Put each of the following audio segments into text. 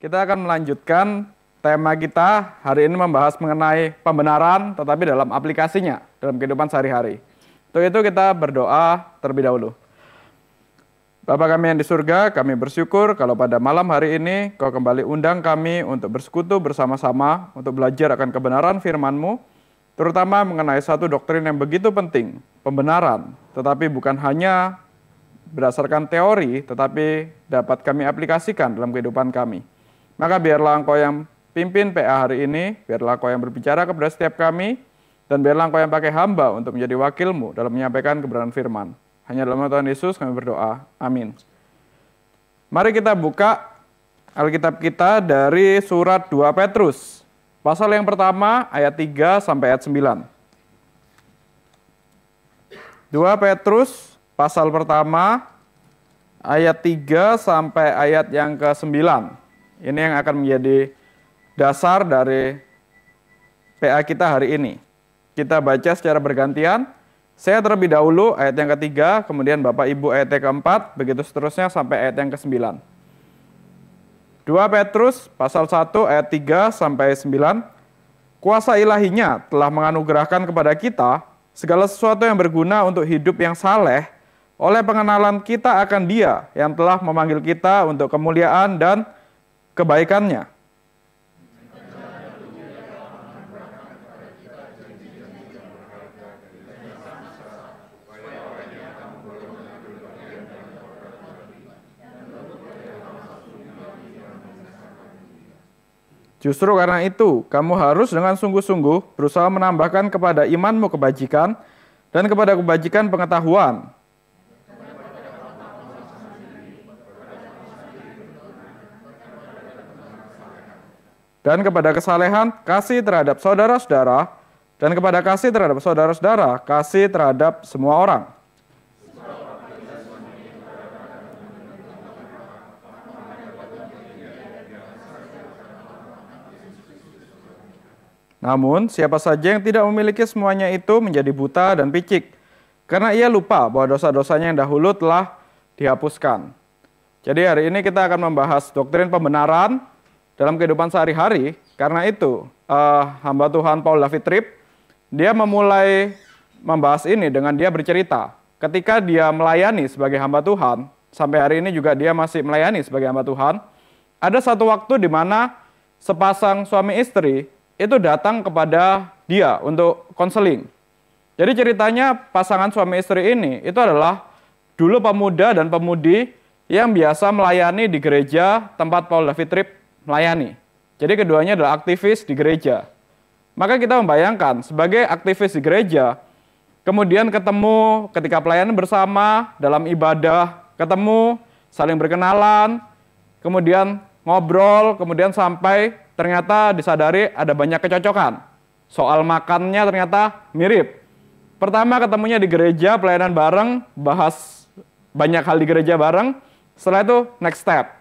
Kita akan melanjutkan tema kita hari ini membahas mengenai pembenaran tetapi dalam aplikasinya dalam kehidupan sehari-hari. Untuk itu kita berdoa terlebih dahulu. Bapa kami yang di surga, kami bersyukur kalau pada malam hari ini Kau kembali undang kami untuk bersekutu bersama-sama untuk belajar akan kebenaran firman-Mu, terutama mengenai satu doktrin yang begitu penting, pembenaran, tetapi bukan hanya berdasarkan teori, tetapi dapat kami aplikasikan dalam kehidupan kami. Maka biarlah Engkau yang pimpin PA hari ini, biarlah Engkau yang berbicara kepada setiap kami, dan biarlah Engkau yang pakai hamba untuk menjadi wakil-Mu dalam menyampaikan kebenaran firman. Hanya dalam nama Tuhan Yesus kami berdoa. Amin. Mari kita buka Alkitab kita dari surat 2 Petrus. Pasal yang pertama ayat 3 sampai ayat 9. 2 Petrus pasal pertama ayat 3 sampai ayat yang ke-9. Ini yang akan menjadi dasar dari PA kita hari ini. Kita baca secara bergantian. Saya terlebih dahulu ayat yang ketiga, kemudian Bapak Ibu ayat yang keempat, begitu seterusnya sampai ayat yang ke-9. 2 Petrus pasal 1 ayat 3 sampai 9. Kuasa ilahinya telah menganugerahkan kepada kita segala sesuatu yang berguna untuk hidup yang saleh oleh pengenalan kita akan Dia yang telah memanggil kita untuk kemuliaan dan kebaikannya. Justru karena itu, kamu harus dengan sungguh-sungguh berusaha menambahkan kepada imanmu kebajikan dan kepada kebajikan pengetahuan. Dan kepada kesalehan, kasih terhadap saudara-saudara, dan kepada kasih terhadap saudara-saudara, kasih terhadap semua orang. Namun, siapa saja yang tidak memiliki semuanya itu menjadi buta dan picik, karena ia lupa bahwa dosa-dosanya yang dahulu telah dihapuskan. Jadi hari ini kita akan membahas doktrin pembenaran dalam kehidupan sehari-hari. Karena itu, hamba Tuhan Paul David Tripp, dia memulai membahas ini dengan dia bercerita. Ketika dia melayani sebagai hamba Tuhan, sampai hari ini juga dia masih melayani sebagai hamba Tuhan, ada satu waktu di mana sepasang suami istri itu datang kepada dia untuk konseling. Jadi ceritanya pasangan suami istri ini itu adalah dulu pemuda dan pemudi yang biasa melayani di gereja tempat Paul David Tripp melayani. Jadi keduanya adalah aktivis di gereja. Maka kita membayangkan sebagai aktivis di gereja, kemudian ketemu ketika pelayanan bersama dalam ibadah, ketemu, saling berkenalan, kemudian ngobrol, kemudian sampai ternyata disadari ada banyak kecocokan. Soal makannya ternyata mirip. Pertama ketemunya di gereja, pelayanan bareng, bahas banyak hal di gereja bareng. Setelah itu next step.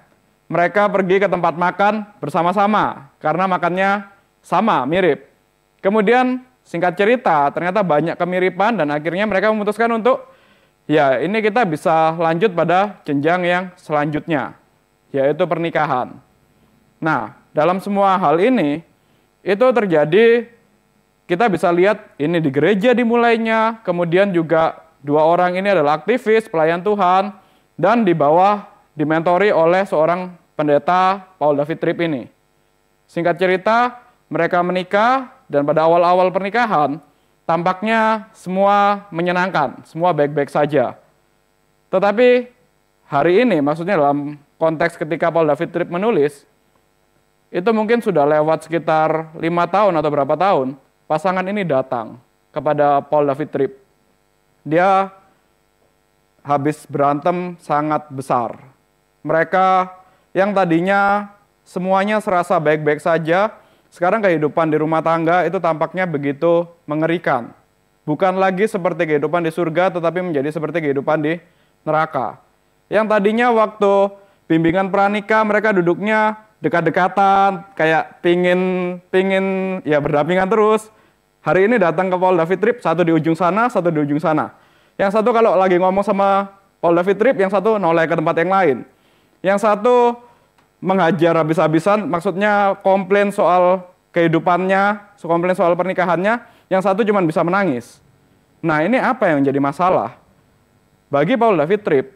Mereka pergi ke tempat makan bersama-sama karena makannya sama, mirip. Kemudian singkat cerita ternyata banyak kemiripan dan akhirnya mereka memutuskan untuk ya ini kita bisa lanjut pada jenjang yang selanjutnya, yaitu pernikahan. Nah, dalam semua hal ini itu terjadi, kita bisa lihat ini di gereja dimulainya, kemudian juga dua orang ini adalah aktivis pelayan Tuhan dan di bawah dimentori oleh seorang pendeta Paul David Tripp ini. Singkat cerita, mereka menikah dan pada awal-awal pernikahan tampaknya semua menyenangkan, semua baik-baik saja. Tetapi hari ini, maksudnya dalam konteks ketika Paul David Tripp menulis, itu mungkin sudah lewat sekitar 5 tahun atau berapa tahun, pasangan ini datang kepada Paul David Tripp. Dia habis berantem sangat besar. Mereka yang tadinya semuanya serasa baik-baik saja, sekarang kehidupan di rumah tangga itu tampaknya begitu mengerikan. Bukan lagi seperti kehidupan di surga, tetapi menjadi seperti kehidupan di neraka. Yang tadinya waktu bimbingan pranikah mereka duduknya dekat-dekatan, kayak pingin ya berdampingan terus. Hari ini datang ke Paul David Tripp, satu di ujung sana, satu di ujung sana. Yang satu kalau lagi ngomong sama Paul David Tripp, yang satu noleh ke tempat yang lain. Yang satu menghajar habis-habisan, maksudnya komplain soal kehidupannya, komplain soal pernikahannya, yang satu cuma bisa menangis. Nah, ini apa yang menjadi masalah? Bagi Paul David Tripp,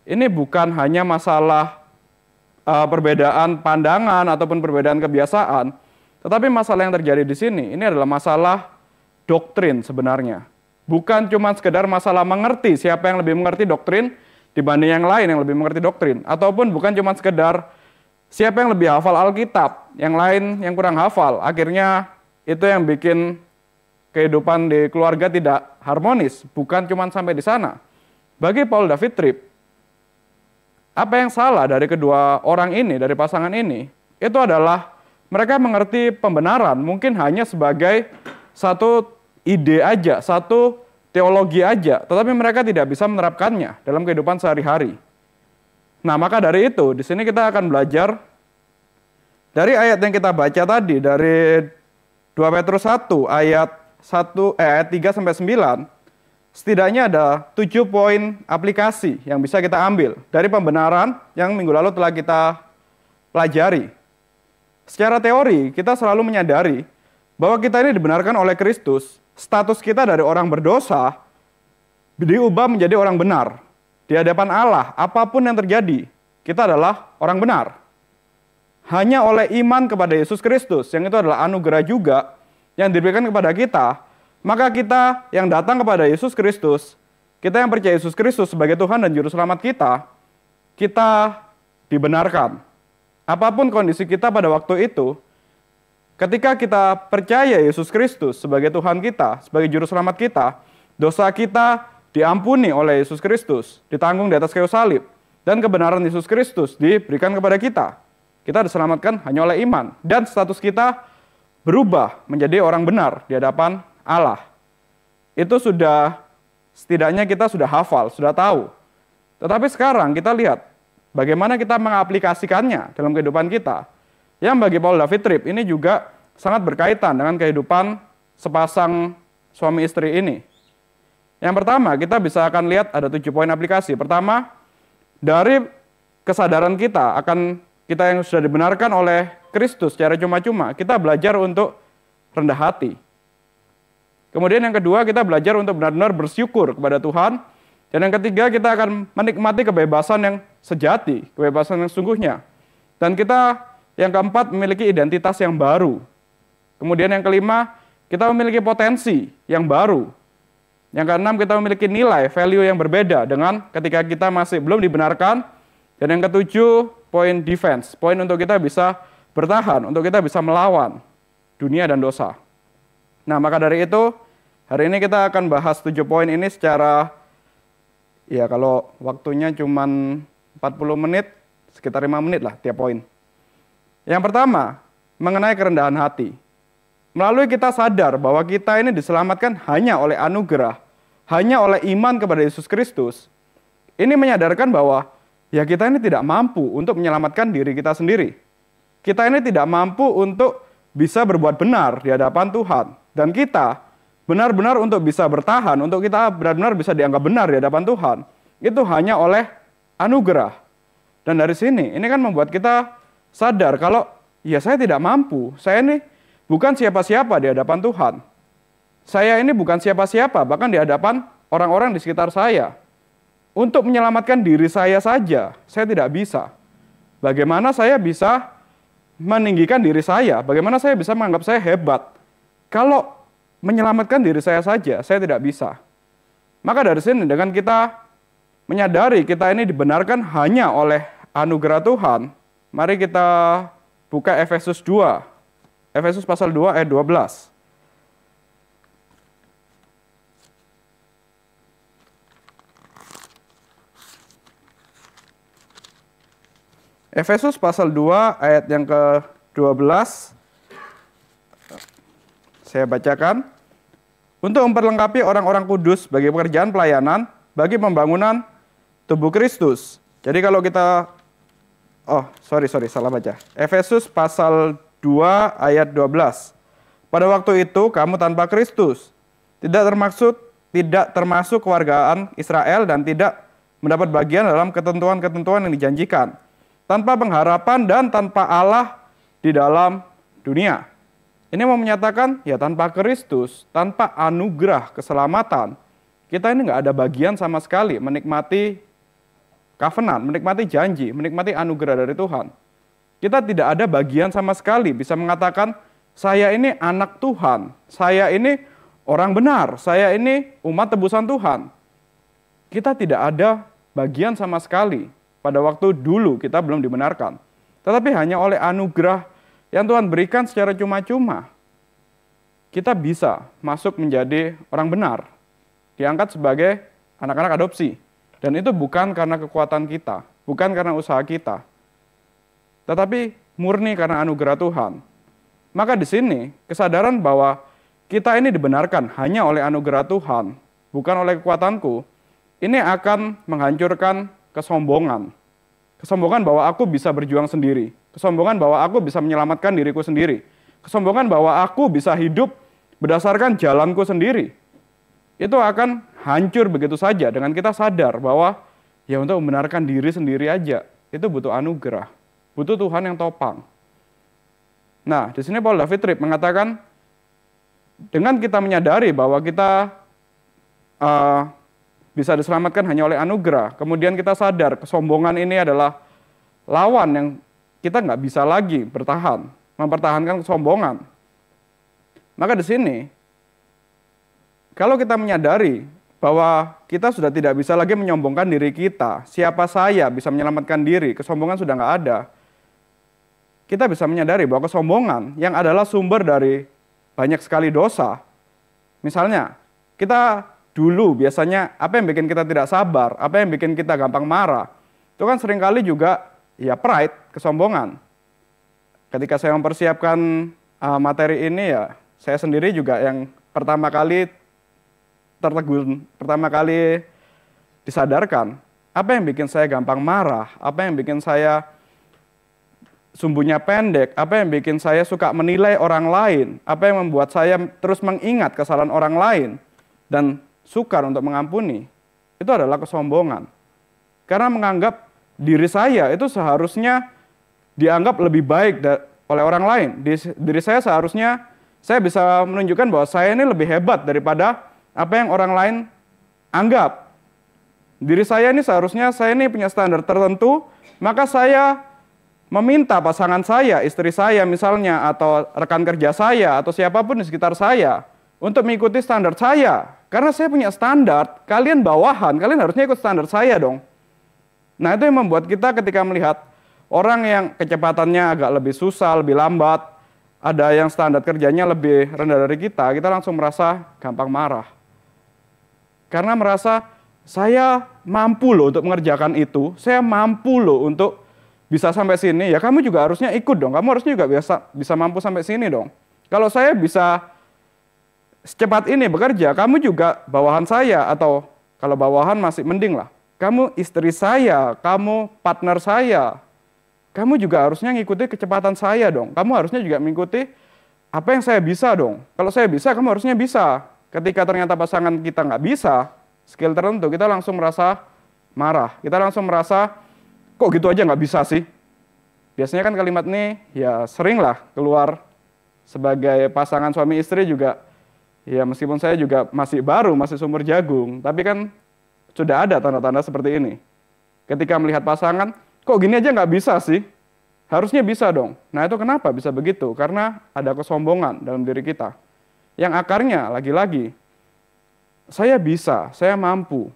ini bukan hanya masalah perbedaan pandangan ataupun perbedaan kebiasaan, tetapi masalah yang terjadi di sini, ini adalah masalah doktrin sebenarnya. Bukan cuma sekedar masalah mengerti, siapa yang lebih mengerti doktrin dibanding yang lain yang lebih mengerti doktrin. Ataupun bukan cuma sekedar siapa yang lebih hafal Alkitab, yang lain yang kurang hafal. Akhirnya itu yang bikin kehidupan di keluarga tidak harmonis. Bukan cuma sampai di sana. Bagi Paul David Tripp, apa yang salah dari kedua orang ini, dari pasangan ini, itu adalah mereka mengerti pembenaran mungkin hanya sebagai satu ide aja, satu teologi aja, tetapi mereka tidak bisa menerapkannya dalam kehidupan sehari-hari. Nah, maka dari itu, di sini kita akan belajar dari ayat yang kita baca tadi, dari 2 Petrus 1 ayat 3 sampai 9, setidaknya ada 7 poin aplikasi yang bisa kita ambil dari pembenaran yang minggu lalu telah kita pelajari. Secara teori, kita selalu menyadari bahwa kita ini dibenarkan oleh Kristus. Status kita dari orang berdosa diubah menjadi orang benar. Di hadapan Allah, apapun yang terjadi, kita adalah orang benar. Hanya oleh iman kepada Yesus Kristus, yang itu adalah anugerah juga, yang diberikan kepada kita, maka kita yang datang kepada Yesus Kristus, kita yang percaya Yesus Kristus sebagai Tuhan dan Juru Selamat kita dibenarkan. Apapun kondisi kita pada waktu itu, ketika kita percaya Yesus Kristus sebagai Tuhan kita, sebagai Juru Selamat kita, dosa kita diampuni oleh Yesus Kristus, ditanggung di atas kayu salib, dan kebenaran Yesus Kristus diberikan kepada kita. Kita diselamatkan hanya oleh iman, dan status kita berubah menjadi orang benar di hadapan Allah. Itu sudah, setidaknya kita sudah hafal, sudah tahu. Tetapi sekarang kita lihat bagaimana kita mengaplikasikannya dalam kehidupan kita. Yang bagi Paul David Tripp ini juga sangat berkaitan dengan kehidupan sepasang suami istri ini. Yang pertama, kita bisa akan lihat ada 7 poin aplikasi. Pertama, dari kesadaran kita akan kita yang sudah dibenarkan oleh Kristus secara cuma-cuma, kita belajar untuk rendah hati. Kemudian yang kedua, kita belajar untuk benar-benar bersyukur kepada Tuhan. Dan yang ketiga, kita akan menikmati kebebasan yang sejati, kebebasan yang sungguhnya. Dan kita yang keempat, memiliki identitas yang baru. Kemudian yang kelima, kita memiliki potensi yang baru. Yang keenam, kita memiliki nilai, value yang berbeda dengan ketika kita masih belum dibenarkan. Dan yang ketujuh, poin defense, poin untuk kita bisa bertahan, untuk kita bisa melawan dunia dan dosa. Nah, maka dari itu, hari ini kita akan bahas 7 poin ini secara, ya kalau waktunya cuma 40 menit, sekitar 5 menit lah tiap poin. Yang pertama, mengenai kerendahan hati. Melalui kita sadar bahwa kita ini diselamatkan hanya oleh anugerah, hanya oleh iman kepada Yesus Kristus. Ini menyadarkan bahwa ya kita ini tidak mampu untuk menyelamatkan diri kita sendiri. Kita ini tidak mampu untuk bisa berbuat benar di hadapan Tuhan. Dan kita benar-benar untuk bisa bertahan, untuk kita benar-benar bisa dianggap benar di hadapan Tuhan, itu hanya oleh anugerah. Dan dari sini, ini kan membuat kita sadar kalau ya saya tidak mampu, saya ini bukan siapa-siapa di hadapan Tuhan. Saya ini bukan siapa-siapa, bahkan di hadapan orang-orang di sekitar saya. Untuk menyelamatkan diri saya saja, saya tidak bisa. Bagaimana saya bisa meninggikan diri saya? Bagaimana saya bisa menganggap saya hebat? Kalau menyelamatkan diri saya saja, saya tidak bisa. Maka dari sini dengan kita menyadari kita ini dibenarkan hanya oleh anugerah Tuhan, mari kita buka Efesus 2. Efesus pasal 2 ayat 12. Efesus pasal 2 ayat yang ke-12. Saya bacakan. Untuk memperlengkapi orang-orang kudus bagi pekerjaan pelayanan, bagi pembangunan tubuh Kristus. Jadi kalau kita salah baca. Efesus pasal 2 ayat 12. Pada waktu itu kamu tanpa Kristus, tidak termasuk kewargaan Israel dan tidak mendapat bagian dalam ketentuan-ketentuan yang dijanjikan. tanpa pengharapan dan tanpa Allah di dalam dunia. Ini mau menyatakan, ya tanpa Kristus, tanpa anugerah keselamatan, kita ini nggak ada bagian sama sekali menikmati covenant, menikmati janji, menikmati anugerah dari Tuhan. Kita tidak ada bagian sama sekali bisa mengatakan, saya ini anak Tuhan, saya ini orang benar, saya ini umat tebusan Tuhan. Kita tidak ada bagian sama sekali pada waktu dulu kita belum dibenarkan. Tetapi hanya oleh anugerah yang Tuhan berikan secara cuma-cuma, kita bisa masuk menjadi orang benar, diangkat sebagai anak-anak adopsi. Dan itu bukan karena kekuatan kita, bukan karena usaha kita, tetapi murni karena anugerah Tuhan. Maka di sini kesadaran bahwa kita ini dibenarkan hanya oleh anugerah Tuhan, bukan oleh kekuatanku, ini akan menghancurkan kesombongan. Kesombongan bahwa aku bisa berjuang sendiri, kesombongan bahwa aku bisa menyelamatkan diriku sendiri, kesombongan bahwa aku bisa hidup berdasarkan jalanku sendiri. Itu akan hancur begitu saja dengan kita sadar bahwa ya untuk membenarkan diri sendiri aja itu butuh anugerah, butuh Tuhan yang topang. Nah, di sini Paul David Tripp mengatakan dengan kita menyadari bahwa kita bisa diselamatkan hanya oleh anugerah, kemudian kita sadar kesombongan ini adalah lawan yang kita nggak bisa lagi bertahan, mempertahankan kesombongan. Maka di sini, kalau kita menyadari bahwa kita sudah tidak bisa lagi menyombongkan diri kita, siapa saya bisa menyelamatkan diri, kesombongan sudah nggak ada, kita bisa menyadari bahwa kesombongan yang adalah sumber dari banyak sekali dosa. Misalnya, kita dulu biasanya apa yang bikin kita tidak sabar, apa yang bikin kita gampang marah, itu kan seringkali juga ya pride, kesombongan. Ketika saya mempersiapkan materi ini ya, saya sendiri juga yang pertama kali tertegun, pertama kali disadarkan, apa yang bikin saya gampang marah, apa yang bikin saya sumbunya pendek, apa yang bikin saya suka menilai orang lain, apa yang membuat saya terus mengingat kesalahan orang lain, dan sukar untuk mengampuni, itu adalah kesombongan. Karena menganggap diri saya itu seharusnya dianggap lebih baik oleh orang lain. Diri saya seharusnya, saya bisa menunjukkan bahwa saya ini lebih hebat daripada apa yang orang lain anggap. Diri saya ini seharusnya, saya ini punya standar tertentu, maka saya meminta pasangan saya, istri saya misalnya, atau rekan kerja saya, atau siapapun di sekitar saya, untuk mengikuti standar saya. Karena saya punya standar, kalian bawahan, kalian harusnya ikut standar saya dong. Nah itu yang membuat kita ketika melihat orang yang kecepatannya agak lebih susah, lebih lambat, ada yang standar kerjanya lebih rendah dari kita langsung merasa gampang marah. Karena merasa, saya mampu loh untuk mengerjakan itu, saya mampu loh untuk bisa sampai sini, ya kamu juga harusnya ikut dong, kamu harusnya juga bisa mampu sampai sini dong. Kalau saya bisa secepat ini bekerja, kamu juga bawahan saya, atau kalau bawahan masih mending lah, kamu istri saya, kamu partner saya, kamu juga harusnya ngikuti kecepatan saya dong, kamu harusnya juga mengikuti apa yang saya bisa dong. Kalau saya bisa, kamu harusnya bisa. Ketika ternyata pasangan kita nggak bisa, skill tertentu, kita langsung merasa marah, kita langsung merasa, kok gitu aja nggak bisa sih? Biasanya kan kalimat ini ya sering lah keluar sebagai pasangan suami istri juga, ya meskipun saya juga masih baru, masih sumur jagung, tapi kan sudah ada tanda-tanda seperti ini. Ketika melihat pasangan, kok gini aja nggak bisa sih? Harusnya bisa dong. Nah itu kenapa bisa begitu? Karena ada kesombongan dalam diri kita. Yang akarnya lagi-lagi, saya bisa, saya mampu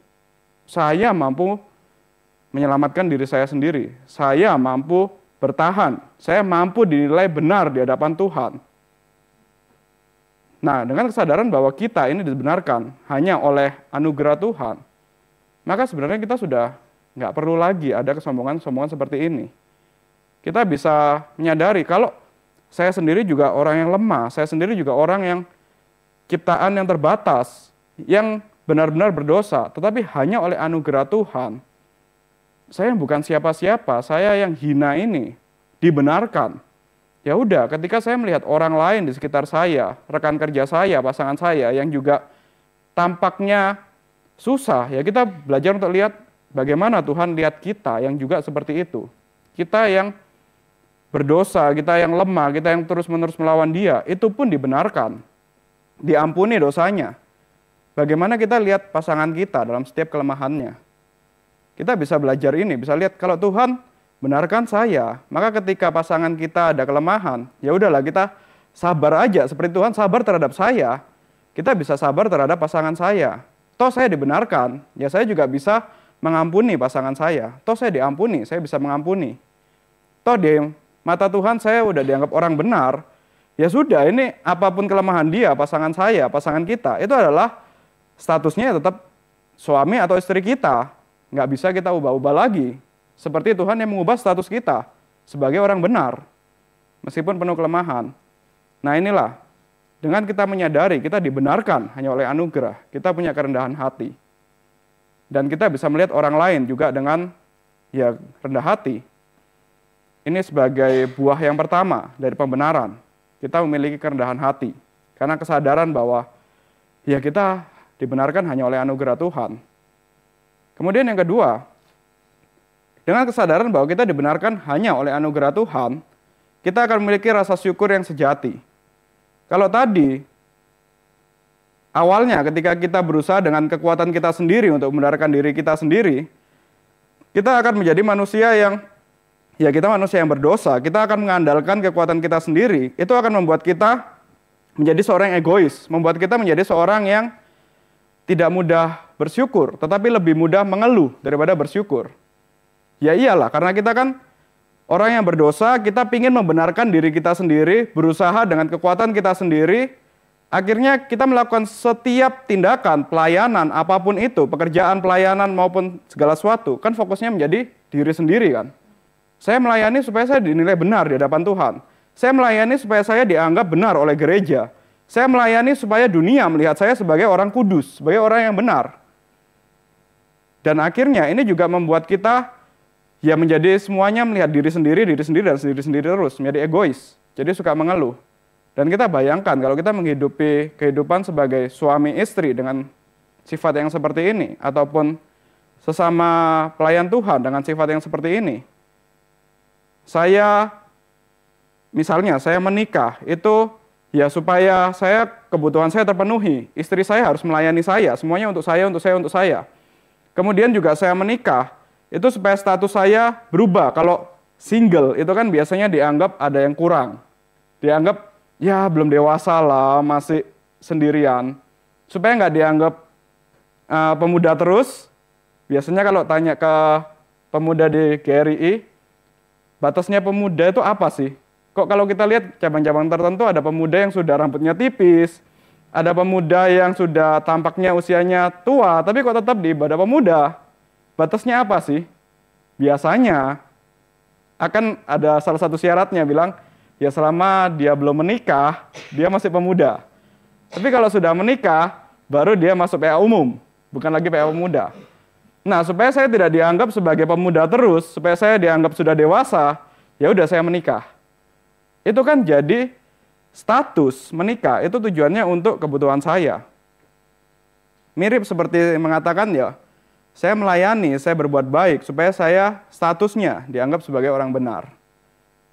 menyelamatkan diri saya sendiri. Saya mampu bertahan, saya mampu dinilai benar di hadapan Tuhan. Nah, dengan kesadaran bahwa kita ini dibenarkan hanya oleh anugerah Tuhan, maka sebenarnya kita sudah nggak perlu lagi ada kesombongan-kesombongan seperti ini. Kita bisa menyadari kalau saya sendiri juga orang yang lemah, saya sendiri juga orang yang ciptaan yang terbatas, yang benar-benar berdosa, tetapi hanya oleh anugerah Tuhan. Saya bukan siapa-siapa, saya yang hina ini dibenarkan. Ya udah, ketika saya melihat orang lain di sekitar saya, rekan kerja saya, pasangan saya yang juga tampaknya susah, ya kita belajar untuk lihat bagaimana Tuhan lihat kita yang juga seperti itu. kita yang berdosa, kita yang lemah, kita yang terus-menerus melawan Dia, itu pun dibenarkan, diampuni dosanya. Bagaimana kita lihat pasangan kita dalam setiap kelemahannya. Kita bisa belajar ini, bisa lihat kalau Tuhan benarkan saya, maka ketika pasangan kita ada kelemahan, ya udahlah kita sabar aja, seperti Tuhan sabar terhadap saya, kita bisa sabar terhadap pasangan saya. Toh saya dibenarkan, ya saya juga bisa mengampuni pasangan saya. Toh saya diampuni, saya bisa mengampuni. Toh di mata Tuhan saya udah dianggap orang benar, ya sudah, ini apapun kelemahan dia, pasangan saya, pasangan kita, itu adalah statusnya tetap suami atau istri kita. Nggak bisa kita ubah-ubah lagi. Seperti Tuhan yang mengubah status kita sebagai orang benar, meskipun penuh kelemahan. Nah inilah, dengan kita menyadari kita dibenarkan hanya oleh anugerah, kita punya kerendahan hati. Dan kita bisa melihat orang lain juga dengan ya rendah hati. Ini sebagai buah yang pertama dari pembenaran. Kita memiliki kerendahan hati. Karena kesadaran bahwa ya kita dibenarkan hanya oleh anugerah Tuhan. Kemudian yang kedua, dengan kesadaran bahwa kita dibenarkan hanya oleh anugerah Tuhan, kita akan memiliki rasa syukur yang sejati. Kalau tadi, awalnya ketika kita berusaha dengan kekuatan kita sendiri untuk membenarkan diri kita sendiri, kita akan menjadi manusia yang ya kita manusia yang berdosa, kita akan mengandalkan kekuatan kita sendiri, itu akan membuat kita menjadi seorang yang egois, membuat kita menjadi seorang yang tidak mudah bersyukur, tetapi lebih mudah mengeluh daripada bersyukur. Ya iyalah, karena kita kan orang yang berdosa, kita ingin membenarkan diri kita sendiri, berusaha dengan kekuatan kita sendiri, akhirnya kita melakukan setiap tindakan, pelayanan, apapun itu, pekerjaan, pelayanan, maupun segala sesuatu, kan fokusnya menjadi diri sendiri kan. Saya melayani supaya saya dinilai benar di hadapan Tuhan. Saya melayani supaya saya dianggap benar oleh gereja. Saya melayani supaya dunia melihat saya sebagai orang kudus, sebagai orang yang benar. Dan akhirnya ini juga membuat kita ya menjadi semuanya melihat diri sendiri, dan sendiri terus, menjadi egois. Jadi suka mengeluh. Dan kita bayangkan kalau kita menghidupi kehidupan sebagai suami istri dengan sifat yang seperti ini, ataupun sesama pelayan Tuhan dengan sifat yang seperti ini. Misalnya saya menikah, itu ya supaya kebutuhan saya terpenuhi. Istri saya harus melayani saya, semuanya untuk saya. Kemudian juga saya menikah, itu supaya status saya berubah. Kalau single, itu kan biasanya dianggap ada yang kurang. Dianggap, ya belum dewasa lah, masih sendirian. Supaya nggak dianggap pemuda terus, biasanya kalau tanya ke pemuda di GRI, batasnya pemuda itu apa sih? Kok kalau kita lihat cabang-cabang tertentu ada pemuda yang sudah rambutnya tipis, ada pemuda yang sudah tampaknya usianya tua, tapi kok tetap di ibadah pemuda? Batasnya apa sih? Biasanya akan ada salah satu syaratnya bilang, ya selama dia belum menikah, dia masih pemuda. Tapi kalau sudah menikah, baru dia masuk PA umum, bukan lagi PA pemuda. Nah, supaya saya tidak dianggap sebagai pemuda terus, supaya saya dianggap sudah dewasa, ya udah saya menikah. Itu kan jadi status menikah, itu tujuannya untuk kebutuhan saya. Mirip seperti mengatakan ya, saya melayani, saya berbuat baik, supaya saya statusnya dianggap sebagai orang benar.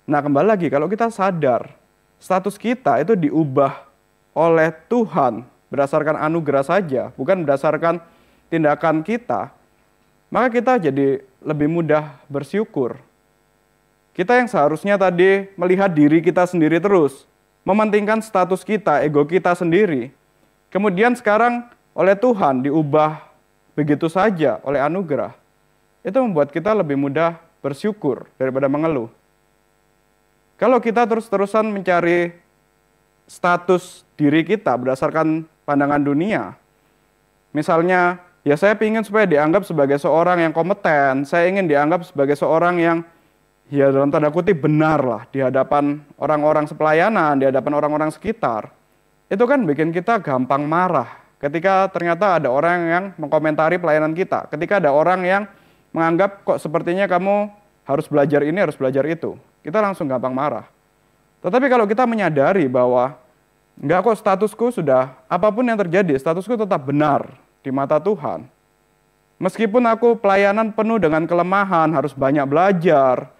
Nah, kembali lagi, kalau kita sadar, status kita itu diubah oleh Tuhan, berdasarkan anugerah saja, bukan berdasarkan tindakan kita, maka kita jadi lebih mudah bersyukur. Kita yang seharusnya tadi melihat diri kita sendiri terus, mementingkan status kita, ego kita sendiri, kemudian sekarang oleh Tuhan diubah begitu saja oleh anugerah, itu membuat kita lebih mudah bersyukur daripada mengeluh. Kalau kita terus-terusan mencari status diri kita berdasarkan pandangan dunia, misalnya, ya saya ingin supaya dianggap sebagai seorang yang kompeten, saya ingin dianggap sebagai seorang yang ya dalam tanda kutip benar lah di hadapan orang-orang sepelayanan, di hadapan orang-orang sekitar. Itu kan bikin kita gampang marah ketika ternyata ada orang yang mengkomentari pelayanan kita, ketika ada orang yang menganggap kok sepertinya kamu harus belajar ini, harus belajar itu. Kita langsung gampang marah. Tetapi kalau kita menyadari bahwa enggak kok, statusku sudah, apapun yang terjadi, statusku tetap benar di mata Tuhan. Meskipun aku pelayanan penuh dengan kelemahan, harus banyak belajar,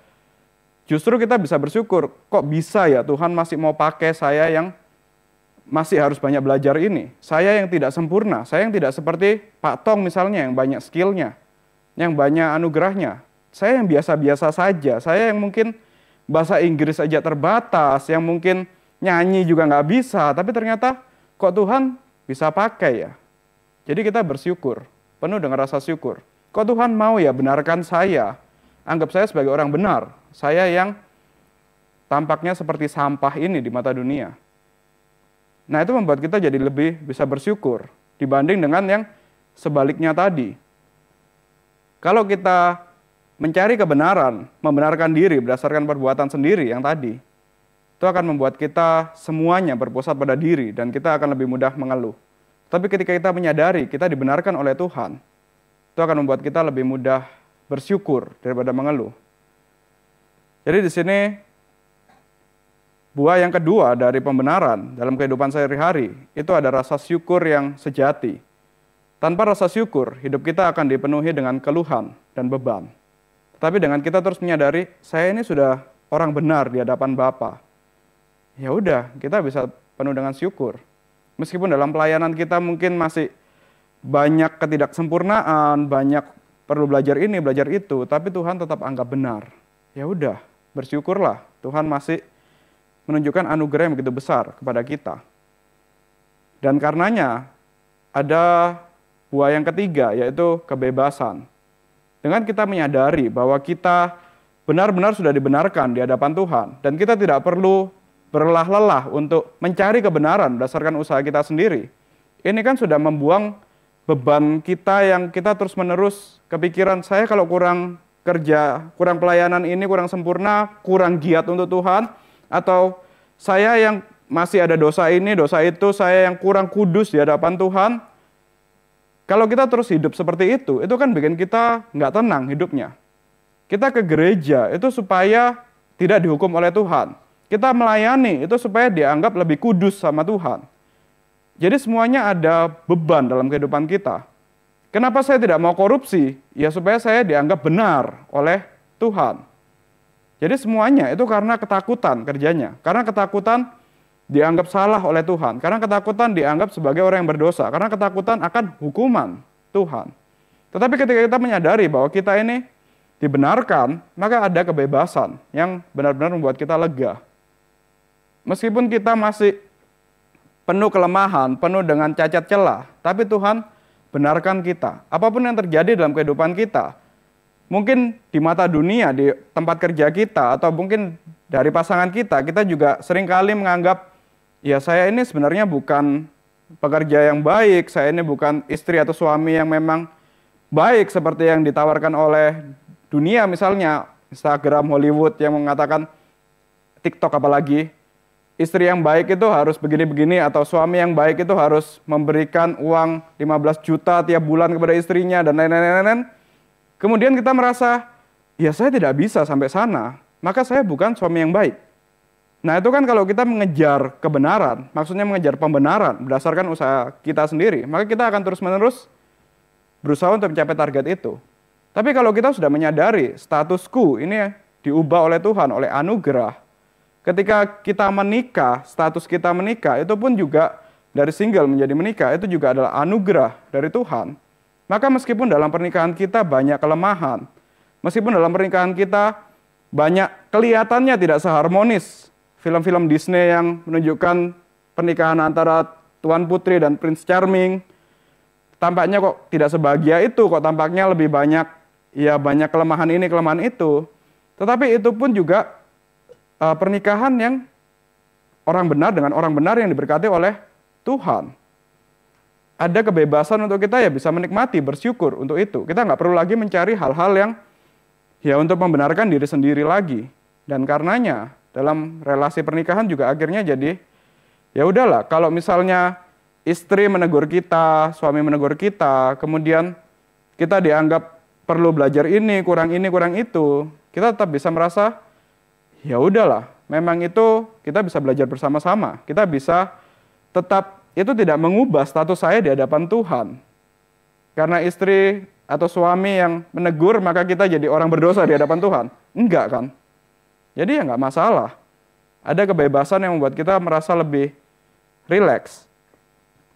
justru kita bisa bersyukur, kok bisa ya Tuhan masih mau pakai saya yang masih harus banyak belajar ini. Saya yang tidak sempurna, saya yang tidak seperti Pak Tong misalnya yang banyak skillnya, yang banyak anugerahnya. Saya yang biasa-biasa saja, saya yang mungkin bahasa Inggris saja terbatas, yang mungkin nyanyi juga nggak bisa, tapi ternyata kok Tuhan bisa pakai ya. Jadi kita bersyukur, penuh dengan rasa syukur. Kok Tuhan mau ya benarkan saya, anggap saya sebagai orang benar, saya yang tampaknya seperti sampah ini di mata dunia. Nah itu membuat kita jadi lebih bisa bersyukur dibanding dengan yang sebaliknya tadi. Kalau kita mencari kebenaran, membenarkan diri berdasarkan perbuatan sendiri yang tadi, itu akan membuat kita semuanya berpusat pada diri dan kita akan lebih mudah mengeluh. Tapi ketika kita menyadari kita dibenarkan oleh Tuhan, itu akan membuat kita lebih mudah bersyukur daripada mengeluh. Jadi di sini buah yang kedua dari pembenaran dalam kehidupan sehari-hari, itu ada rasa syukur yang sejati. Tanpa rasa syukur, hidup kita akan dipenuhi dengan keluhan dan beban. Tetapi dengan kita terus menyadari, saya ini sudah orang benar di hadapan Bapa. Ya udah, kita bisa penuh dengan syukur. Meskipun dalam pelayanan kita mungkin masih banyak ketidaksempurnaan, banyak perlu belajar ini, belajar itu, tapi Tuhan tetap anggap benar. Ya udah, bersyukurlah. Tuhan masih menunjukkan anugerah yang begitu besar kepada kita. Dan karenanya ada buah yang ketiga, yaitu kebebasan. Dengan kita menyadari bahwa kita benar-benar sudah dibenarkan di hadapan Tuhan, dan kita tidak perlu berlelah-lelah untuk mencari kebenaran berdasarkan usaha kita sendiri. Ini kan sudah membuang beban kita yang kita terus-menerus kepikiran, saya kalau kurang kerja, kurang pelayanan ini, kurang sempurna, kurang giat untuk Tuhan, atau saya yang masih ada dosa ini, dosa itu, saya yang kurang kudus di hadapan Tuhan. Kalau kita terus hidup seperti itu kan bikin kita nggak tenang hidupnya. Kita ke gereja itu supaya tidak dihukum oleh Tuhan. Kita melayani itu supaya dianggap lebih kudus sama Tuhan. Jadi semuanya ada beban dalam kehidupan kita. Kenapa saya tidak mau korupsi? Ya supaya saya dianggap benar oleh Tuhan. Jadi semuanya itu karena ketakutan kerjanya. Karena ketakutan dianggap salah oleh Tuhan. Karena ketakutan dianggap sebagai orang yang berdosa. Karena ketakutan akan hukuman Tuhan. Tetapi ketika kita menyadari bahwa kita ini dibenarkan, maka ada kebebasan yang benar-benar membuat kita lega. Meskipun kita masih penuh kelemahan, penuh dengan cacat celah, tapi Tuhan benarkan kita. Apapun yang terjadi dalam kehidupan kita, mungkin di mata dunia, di tempat kerja kita, atau mungkin dari pasangan kita juga seringkali menganggap, ya saya ini sebenarnya bukan pekerja yang baik, saya ini bukan istri atau suami yang memang baik seperti yang ditawarkan oleh dunia, misalnya Instagram, Hollywood yang mengatakan, TikTok apalagi, istri yang baik itu harus begini-begini, atau suami yang baik itu harus memberikan uang 15 juta tiap bulan kepada istrinya, dan lain-lain. Kemudian kita merasa, ya saya tidak bisa sampai sana, maka saya bukan suami yang baik. Nah itu kan kalau kita mengejar kebenaran, maksudnya mengejar pembenaran berdasarkan usaha kita sendiri, maka kita akan terus-menerus berusaha untuk mencapai target itu. Tapi kalau kita sudah menyadari statusku ini diubah oleh Tuhan, oleh anugerah, ketika kita menikah, status kita menikah, itu pun juga dari single menjadi menikah, itu juga adalah anugerah dari Tuhan. Maka meskipun dalam pernikahan kita banyak kelemahan, meskipun dalam pernikahan kita banyak kelihatannya tidak seharmonis, film-film Disney yang menunjukkan pernikahan antara Tuan Putri dan Prince Charming, tampaknya kok tidak sebahagia itu, kok tampaknya lebih banyak, ya banyak kelemahan ini, kelemahan itu. Tetapi itu pun juga pernikahan yang orang benar dengan orang benar yang diberkati oleh Tuhan. Ada kebebasan untuk kita ya bisa menikmati, bersyukur untuk itu. Kita nggak perlu lagi mencari hal-hal yang ya untuk membenarkan diri sendiri lagi. Dan karenanya dalam relasi pernikahan juga akhirnya jadi ya udahlah, kalau misalnya istri menegur kita, suami menegur kita, kemudian kita dianggap perlu belajar ini, kurang itu, kita tetap bisa merasa ya udahlah, memang itu kita bisa belajar bersama-sama. Kita bisa tetap, itu tidak mengubah status saya di hadapan Tuhan. Karena istri atau suami yang menegur, maka kita jadi orang berdosa di hadapan Tuhan. Enggak kan? Jadi ya nggak masalah. Ada kebebasan yang membuat kita merasa lebih rileks.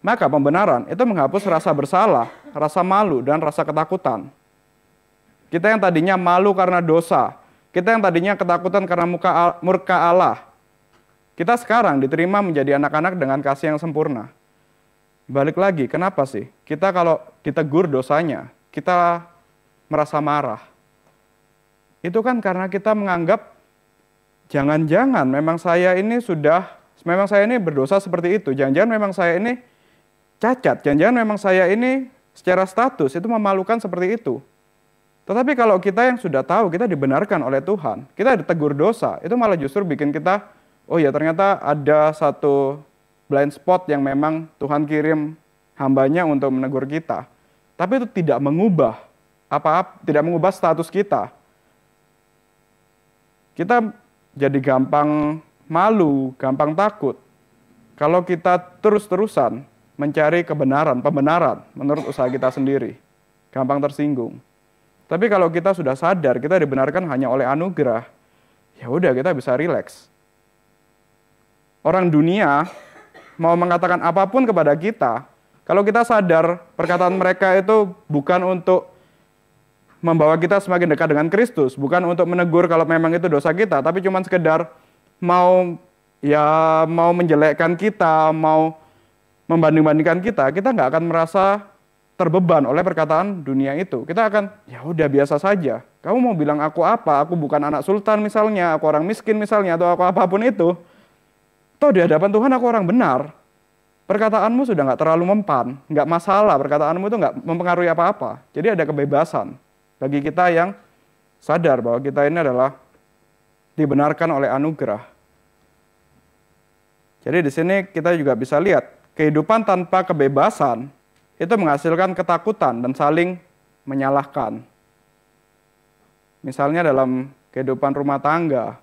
Maka pembenaran itu menghapus rasa bersalah, rasa malu, dan rasa ketakutan. Kita yang tadinya malu karena dosa, kita yang tadinya ketakutan karena murka Allah, kita sekarang diterima menjadi anak-anak dengan kasih yang sempurna. Balik lagi, kenapa sih? Kita kalau ditegur dosanya, kita merasa marah. Itu kan karena kita menganggap, jangan-jangan memang saya ini berdosa seperti itu, jangan-jangan memang saya ini cacat, jangan-jangan memang saya ini secara status itu memalukan seperti itu. Tetapi kalau kita yang sudah tahu, kita dibenarkan oleh Tuhan, kita ditegur dosa, itu malah justru bikin kita, oh ya ternyata ada satu blind spot yang memang Tuhan kirim hambanya untuk menegur kita. Tapi itu tidak mengubah tidak mengubah status kita. Kita jadi gampang malu, gampang takut. Kalau kita terus-terusan mencari pembenaran menurut usaha kita sendiri, gampang tersinggung. Tapi kalau kita sudah sadar, kita dibenarkan hanya oleh anugerah, ya udah kita bisa rileks. Orang dunia mau mengatakan apapun kepada kita, kalau kita sadar perkataan mereka itu bukan untuk membawa kita semakin dekat dengan Kristus, bukan untuk menegur kalau memang itu dosa kita, tapi cuma sekedar mau menjelekkan kita, mau membanding-bandingkan kita nggak akan merasa terbeban oleh perkataan dunia itu. Kita akan, ya udah biasa saja. Kamu mau bilang aku apa? Aku bukan anak sultan misalnya, aku orang miskin misalnya, atau aku apapun itu. Toh di hadapan Tuhan aku orang benar. Perkataanmu sudah nggak terlalu mempan, nggak masalah, perkataanmu itu nggak mempengaruhi apa-apa. Jadi ada kebebasan bagi kita yang sadar bahwa kita ini adalah dibenarkan oleh anugerah. Jadi di sini kita juga bisa lihat, kehidupan tanpa kebebasan itu menghasilkan ketakutan dan saling menyalahkan. Misalnya dalam kehidupan rumah tangga,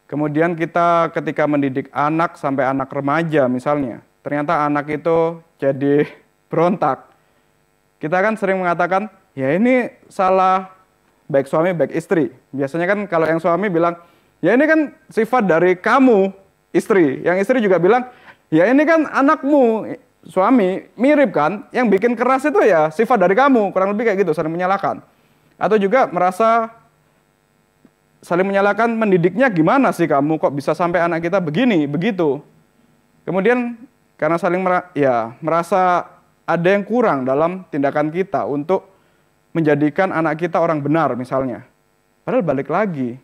kemudian kita ketika mendidik anak sampai anak remaja misalnya, ternyata anak itu jadi berontak. Kita kan sering mengatakan, ya ini salah baik suami baik istri. Biasanya kan kalau yang suami bilang, ya ini kan sifat dari kamu istri. Yang istri juga bilang, ya ini kan anakmu suami, mirip kan, yang bikin keras itu ya sifat dari kamu, kurang lebih kayak gitu, saling menyalahkan. Atau juga merasa saling menyalahkan, mendidiknya gimana sih kamu, kok bisa sampai anak kita begini, begitu. Kemudian karena saling merasa ada yang kurang dalam tindakan kita untuk menjadikan anak kita orang benar misalnya. Padahal balik lagi,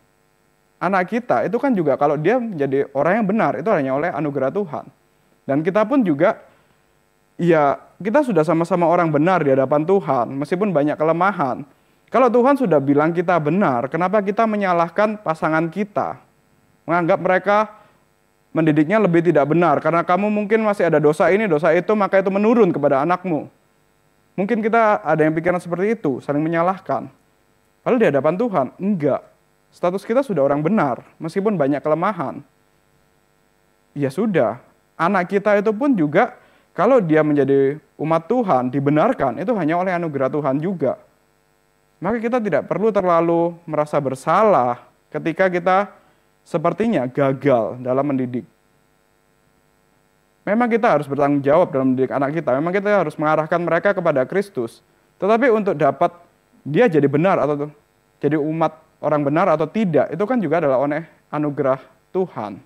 anak kita itu kan juga kalau dia menjadi orang yang benar, itu hanya oleh anugerah Tuhan. Dan kita pun juga, ya kita sudah sama-sama orang benar di hadapan Tuhan, meskipun banyak kelemahan. Kalau Tuhan sudah bilang kita benar, kenapa kita menyalahkan pasangan kita? Menganggap mereka mendidiknya lebih tidak benar, karena kamu mungkin masih ada dosa ini, dosa itu, maka itu menurun kepada anakmu. Mungkin kita ada yang pikiran seperti itu, saling menyalahkan. Padahal di hadapan Tuhan, enggak. Status kita sudah orang benar, meskipun banyak kelemahan. Ya sudah, anak kita itu pun juga, kalau dia menjadi umat Tuhan, dibenarkan, itu hanya oleh anugerah Tuhan juga. Maka kita tidak perlu terlalu merasa bersalah ketika kita sepertinya gagal dalam mendidik. Memang kita harus bertanggung jawab dalam mendidik anak kita, memang kita harus mengarahkan mereka kepada Kristus. Tetapi untuk dapat dia jadi benar atau jadi umat orang benar atau tidak, itu kan juga adalah oleh anugerah Tuhan.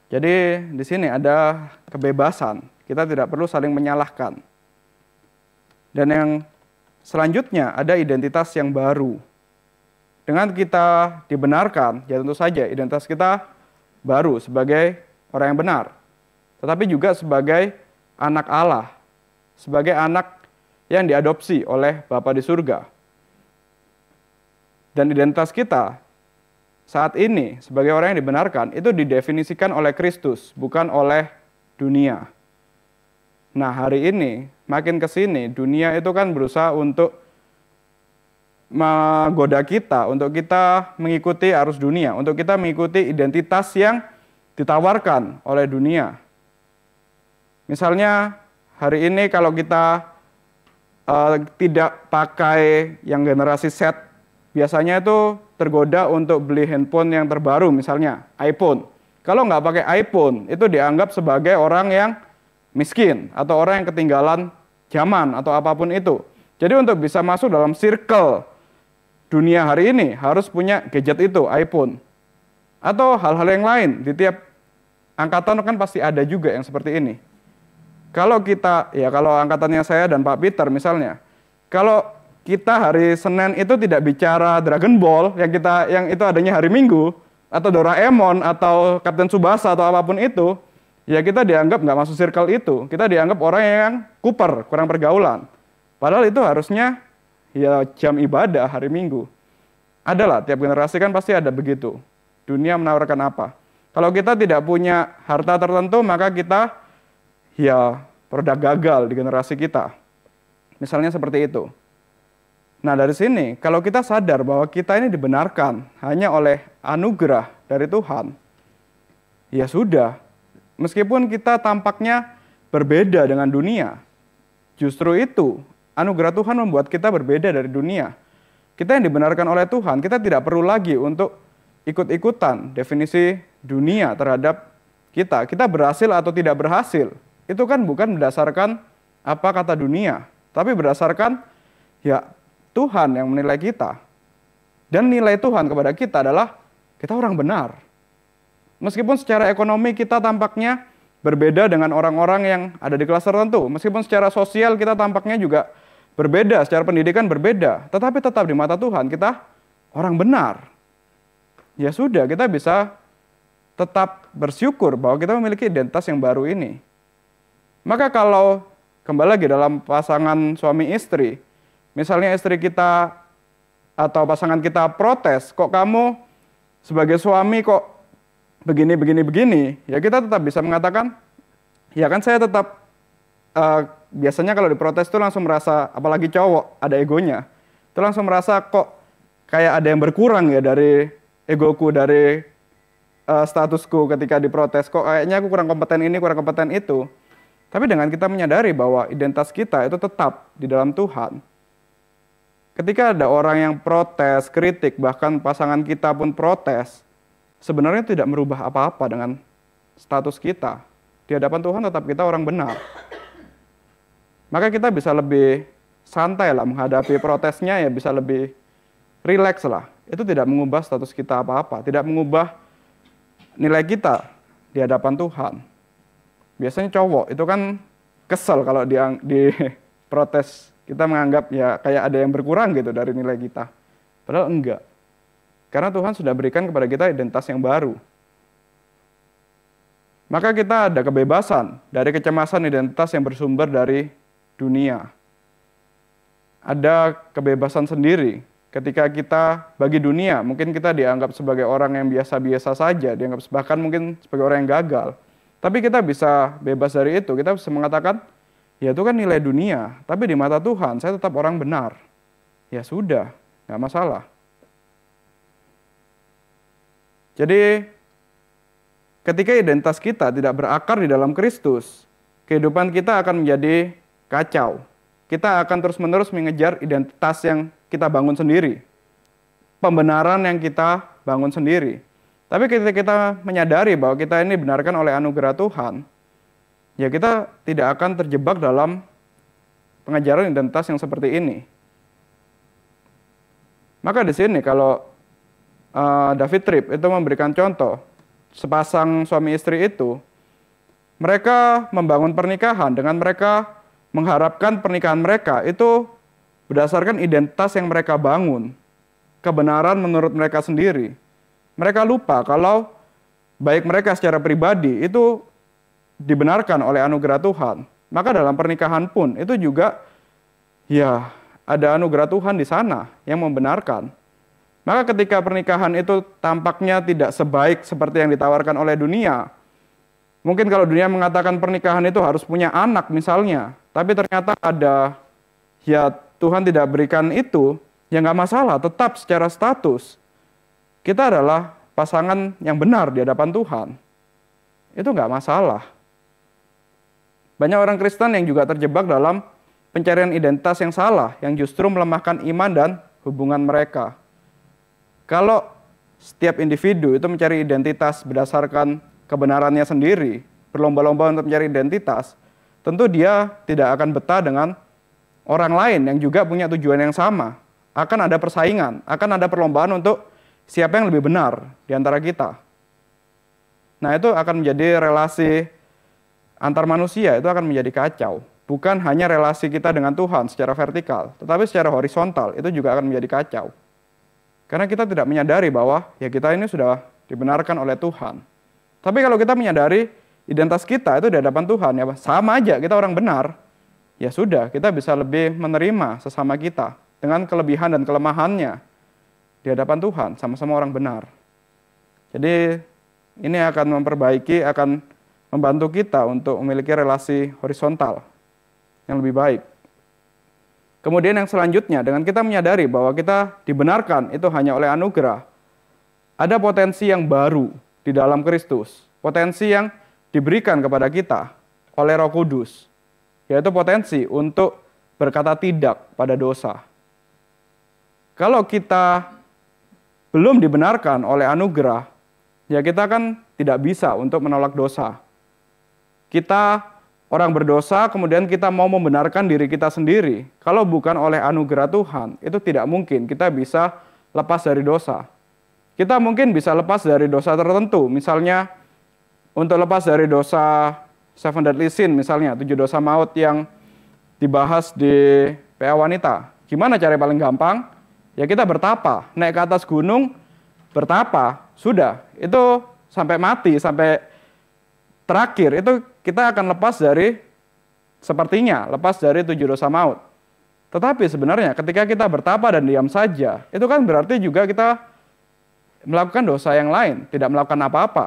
Jadi di sini ada kebebasan, kita tidak perlu saling menyalahkan. Dan yang selanjutnya ada identitas yang baru. Dengan kita dibenarkan, ya tentu saja identitas kita baru sebagai orang yang benar. Tetapi juga sebagai anak Allah, sebagai anak yang diadopsi oleh Bapa di surga. Dan identitas kita saat ini sebagai orang yang dibenarkan itu didefinisikan oleh Kristus, bukan oleh dunia. Nah hari ini, makin ke sini, dunia itu kan berusaha untuk menggoda kita, untuk kita mengikuti arus dunia, untuk kita mengikuti identitas yang ditawarkan oleh dunia. Misalnya hari ini kalau kita tidak pakai yang generasi Z, biasanya itu tergoda untuk beli handphone yang terbaru, misalnya iPhone. Kalau nggak pakai iPhone, itu dianggap sebagai orang yang miskin atau orang yang ketinggalan zaman atau apapun itu. Jadi untuk bisa masuk dalam circle dunia hari ini harus punya gadget itu, iPhone. Atau hal-hal yang lain, di tiap angkatan kan pasti ada juga yang seperti ini. Kalau kita, ya kalau angkatannya saya dan Pak Peter misalnya, kalau kita hari Senin itu tidak bicara Dragon Ball, yang itu adanya hari Minggu, atau Doraemon, atau Kapten Tsubasa, atau apapun itu, ya kita dianggap nggak masuk circle itu. Kita dianggap orang yang kuper, kurang pergaulan. Padahal itu harusnya ya jam ibadah hari Minggu. Adalah, tiap generasi kan pasti ada begitu. Dunia menawarkan apa? Kalau kita tidak punya harta tertentu, maka kita ya produk gagal di generasi kita. Misalnya seperti itu. Nah dari sini, kalau kita sadar bahwa kita ini dibenarkan hanya oleh anugerah dari Tuhan, ya sudah. Meskipun kita tampaknya berbeda dengan dunia, justru itu anugerah Tuhan membuat kita berbeda dari dunia. Kita yang dibenarkan oleh Tuhan, kita tidak perlu lagi untuk ikut-ikutan definisi dunia terhadap kita. Kita berhasil atau tidak berhasil, itu kan bukan berdasarkan apa kata dunia, tapi berdasarkan ya Tuhan yang menilai kita. Dan nilai Tuhan kepada kita adalah kita orang benar. Meskipun secara ekonomi kita tampaknya berbeda dengan orang-orang yang ada di kelas tertentu, meskipun secara sosial kita tampaknya juga berbeda, secara pendidikan berbeda, tetapi tetap di mata Tuhan kita orang benar. Ya sudah, kita bisa tetap bersyukur bahwa kita memiliki identitas yang baru ini. Maka kalau kembali lagi dalam pasangan suami istri, misalnya istri kita atau pasangan kita protes, kok kamu sebagai suami kok begini, ya kita tetap bisa mengatakan, ya kan saya tetap, biasanya kalau diprotes itu langsung merasa, apalagi cowok, ada egonya, itu langsung merasa kok kayak ada yang berkurang ya dari egoku, dari statusku ketika diprotes, kok kayaknya aku kurang kompeten ini, kurang kompeten itu. Tapi dengan kita menyadari bahwa identitas kita itu tetap di dalam Tuhan, ketika ada orang yang protes, kritik, bahkan pasangan kita pun protes, sebenarnya tidak merubah apa-apa dengan status kita. Di hadapan Tuhan tetap kita orang benar. Maka kita bisa lebih santai lah menghadapi protesnya, ya bisa lebih rileks lah. Itu tidak mengubah status kita apa-apa, tidak mengubah nilai kita di hadapan Tuhan. Biasanya cowok itu kan kesel kalau di protes, kita menganggap ya kayak ada yang berkurang gitu dari nilai kita. Padahal enggak. Karena Tuhan sudah berikan kepada kita identitas yang baru. Maka kita ada kebebasan dari kecemasan identitas yang bersumber dari dunia. Ada kebebasan sendiri ketika kita bagi dunia, mungkin kita dianggap sebagai orang yang biasa-biasa saja, dianggap bahkan mungkin sebagai orang yang gagal. Tapi kita bisa bebas dari itu, kita bisa mengatakan, ya itu kan nilai dunia, tapi di mata Tuhan saya tetap orang benar. Ya sudah, nggak masalah. Jadi ketika identitas kita tidak berakar di dalam Kristus, kehidupan kita akan menjadi kacau. Kita akan terus-menerus mengejar identitas yang kita bangun sendiri, pembenaran yang kita bangun sendiri. Tapi ketika kita menyadari bahwa kita ini dibenarkan oleh anugerah Tuhan, ya kita tidak akan terjebak dalam pengejaran identitas yang seperti ini. Maka di sini kalau David Tripp itu memberikan contoh, sepasang suami istri itu, mereka membangun pernikahan dengan mereka mengharapkan pernikahan mereka itu berdasarkan identitas yang mereka bangun, kebenaran menurut mereka sendiri. Mereka lupa kalau baik mereka secara pribadi itu dibenarkan oleh anugerah Tuhan. Maka dalam pernikahan pun itu juga ya ada anugerah Tuhan di sana yang membenarkan. Maka ketika pernikahan itu tampaknya tidak sebaik seperti yang ditawarkan oleh dunia, mungkin kalau dunia mengatakan pernikahan itu harus punya anak misalnya, tapi ternyata ada, ya Tuhan tidak berikan itu, ya nggak masalah, tetap secara status kita adalah pasangan yang benar di hadapan Tuhan. Itu nggak masalah. Banyak orang Kristen yang juga terjebak dalam pencarian identitas yang salah, yang justru melemahkan iman dan hubungan mereka. Kalau setiap individu itu mencari identitas berdasarkan kebenarannya sendiri, berlomba-lomba untuk mencari identitas, tentu dia tidak akan betah dengan orang lain yang juga punya tujuan yang sama. Akan ada persaingan, akan ada perlombaan untuk siapa yang lebih benar di antara kita. Nah, itu akan menjadi relasi antar manusia, itu akan menjadi kacau. Bukan hanya relasi kita dengan Tuhan secara vertikal, tetapi secara horizontal itu juga akan menjadi kacau. Karena kita tidak menyadari bahwa ya kita ini sudah dibenarkan oleh Tuhan. Tapi kalau kita menyadari identitas kita itu di hadapan Tuhan, ya sama aja kita orang benar, ya sudah kita bisa lebih menerima sesama kita dengan kelebihan dan kelemahannya di hadapan Tuhan, sama-sama orang benar. Jadi ini akan memperbaiki, akan membantu kita untuk memiliki relasi horizontal yang lebih baik. Kemudian yang selanjutnya, dengan kita menyadari bahwa kita dibenarkan itu hanya oleh anugerah, ada potensi yang baru di dalam Kristus, potensi yang diberikan kepada kita oleh Roh Kudus, yaitu potensi untuk berkata tidak pada dosa. Kalau kita belum dibenarkan oleh anugerah, ya kita kan tidak bisa untuk menolak dosa. Kita orang berdosa, kemudian kita mau membenarkan diri kita sendiri. Kalau bukan oleh anugerah Tuhan, itu tidak mungkin kita bisa lepas dari dosa. Kita mungkin bisa lepas dari dosa tertentu, misalnya untuk lepas dari dosa Seven Deadly Sin, misalnya 7 dosa maut yang dibahas di PA Wanita. Gimana cara paling gampang? Ya kita bertapa, naik ke atas gunung, bertapa, sudah. Itu sampai mati, sampai terakhir, itu kita akan lepas dari, sepertinya, lepas dari 7 dosa maut. Tetapi sebenarnya ketika kita bertapa dan diam saja, itu kan berarti juga kita melakukan dosa yang lain, tidak melakukan apa-apa.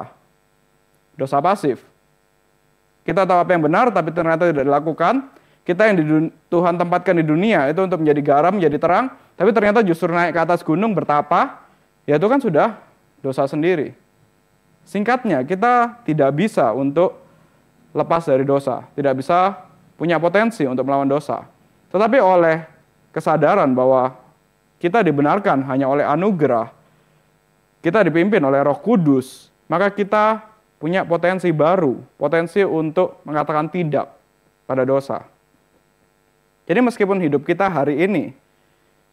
Dosa pasif. Kita tahu apa yang benar, tapi ternyata tidak dilakukan. Kita yang Tuhan tempatkan di dunia, itu untuk menjadi garam, menjadi terang, tapi ternyata justru naik ke atas gunung, bertapa, ya itu kan sudah dosa sendiri. Singkatnya, kita tidak bisa untuk lepas dari dosa, tidak bisa punya potensi untuk melawan dosa. Tetapi oleh kesadaran bahwa kita dibenarkan hanya oleh anugerah, kita dipimpin oleh Roh Kudus, maka kita punya potensi baru, potensi untuk mengatakan tidak pada dosa. Jadi meskipun hidup kita hari ini,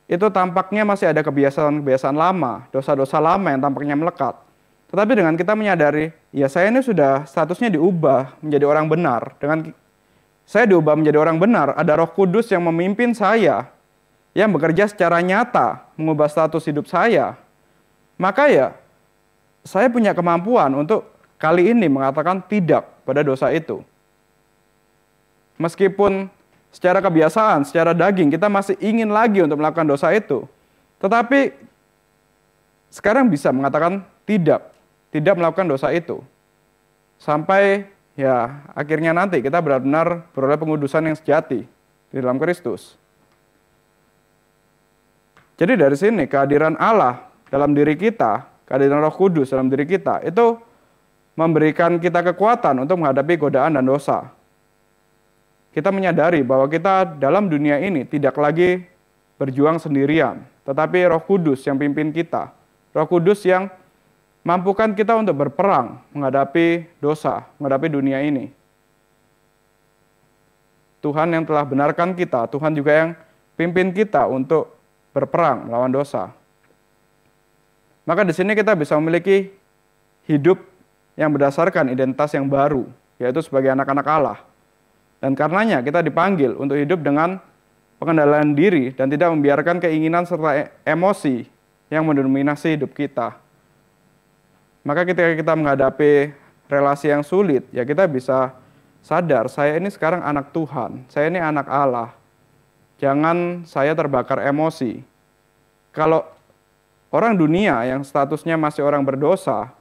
itu tampaknya masih ada kebiasaan-kebiasaan lama, dosa-dosa lama yang tampaknya melekat. Tetapi dengan kita menyadari, ya saya ini sudah statusnya diubah menjadi orang benar. Dengan saya diubah menjadi orang benar, ada Roh Kudus yang memimpin saya, yang bekerja secara nyata, mengubah status hidup saya. Maka ya, saya punya kemampuan untuk kali ini mengatakan tidak pada dosa itu. Meskipun secara kebiasaan, secara daging, kita masih ingin lagi untuk melakukan dosa itu. Tetapi sekarang bisa mengatakan tidak melakukan dosa itu. Sampai ya akhirnya nanti kita benar-benar beroleh pengudusan yang sejati di dalam Kristus. Jadi dari sini kehadiran Allah dalam diri kita, kehadiran Roh Kudus dalam diri kita, itu memberikan kita kekuatan untuk menghadapi godaan dan dosa. Kita menyadari bahwa kita dalam dunia ini tidak lagi berjuang sendirian, tetapi Roh Kudus yang pimpin kita. Roh Kudus yang mampukan kita untuk berperang menghadapi dosa, menghadapi dunia ini. Tuhan yang telah benarkan kita, Tuhan juga yang pimpin kita untuk berperang melawan dosa. Maka di sini kita bisa memiliki hidup yang berdasarkan identitas yang baru, yaitu sebagai anak-anak Allah. Dan karenanya kita dipanggil untuk hidup dengan pengendalian diri dan tidak membiarkan keinginan serta emosi yang mendominasi hidup kita. Maka ketika kita menghadapi relasi yang sulit, ya kita bisa sadar, saya ini sekarang anak Tuhan, saya ini anak Allah. Jangan saya terbakar emosi. Kalau orang dunia yang statusnya masih orang berdosa,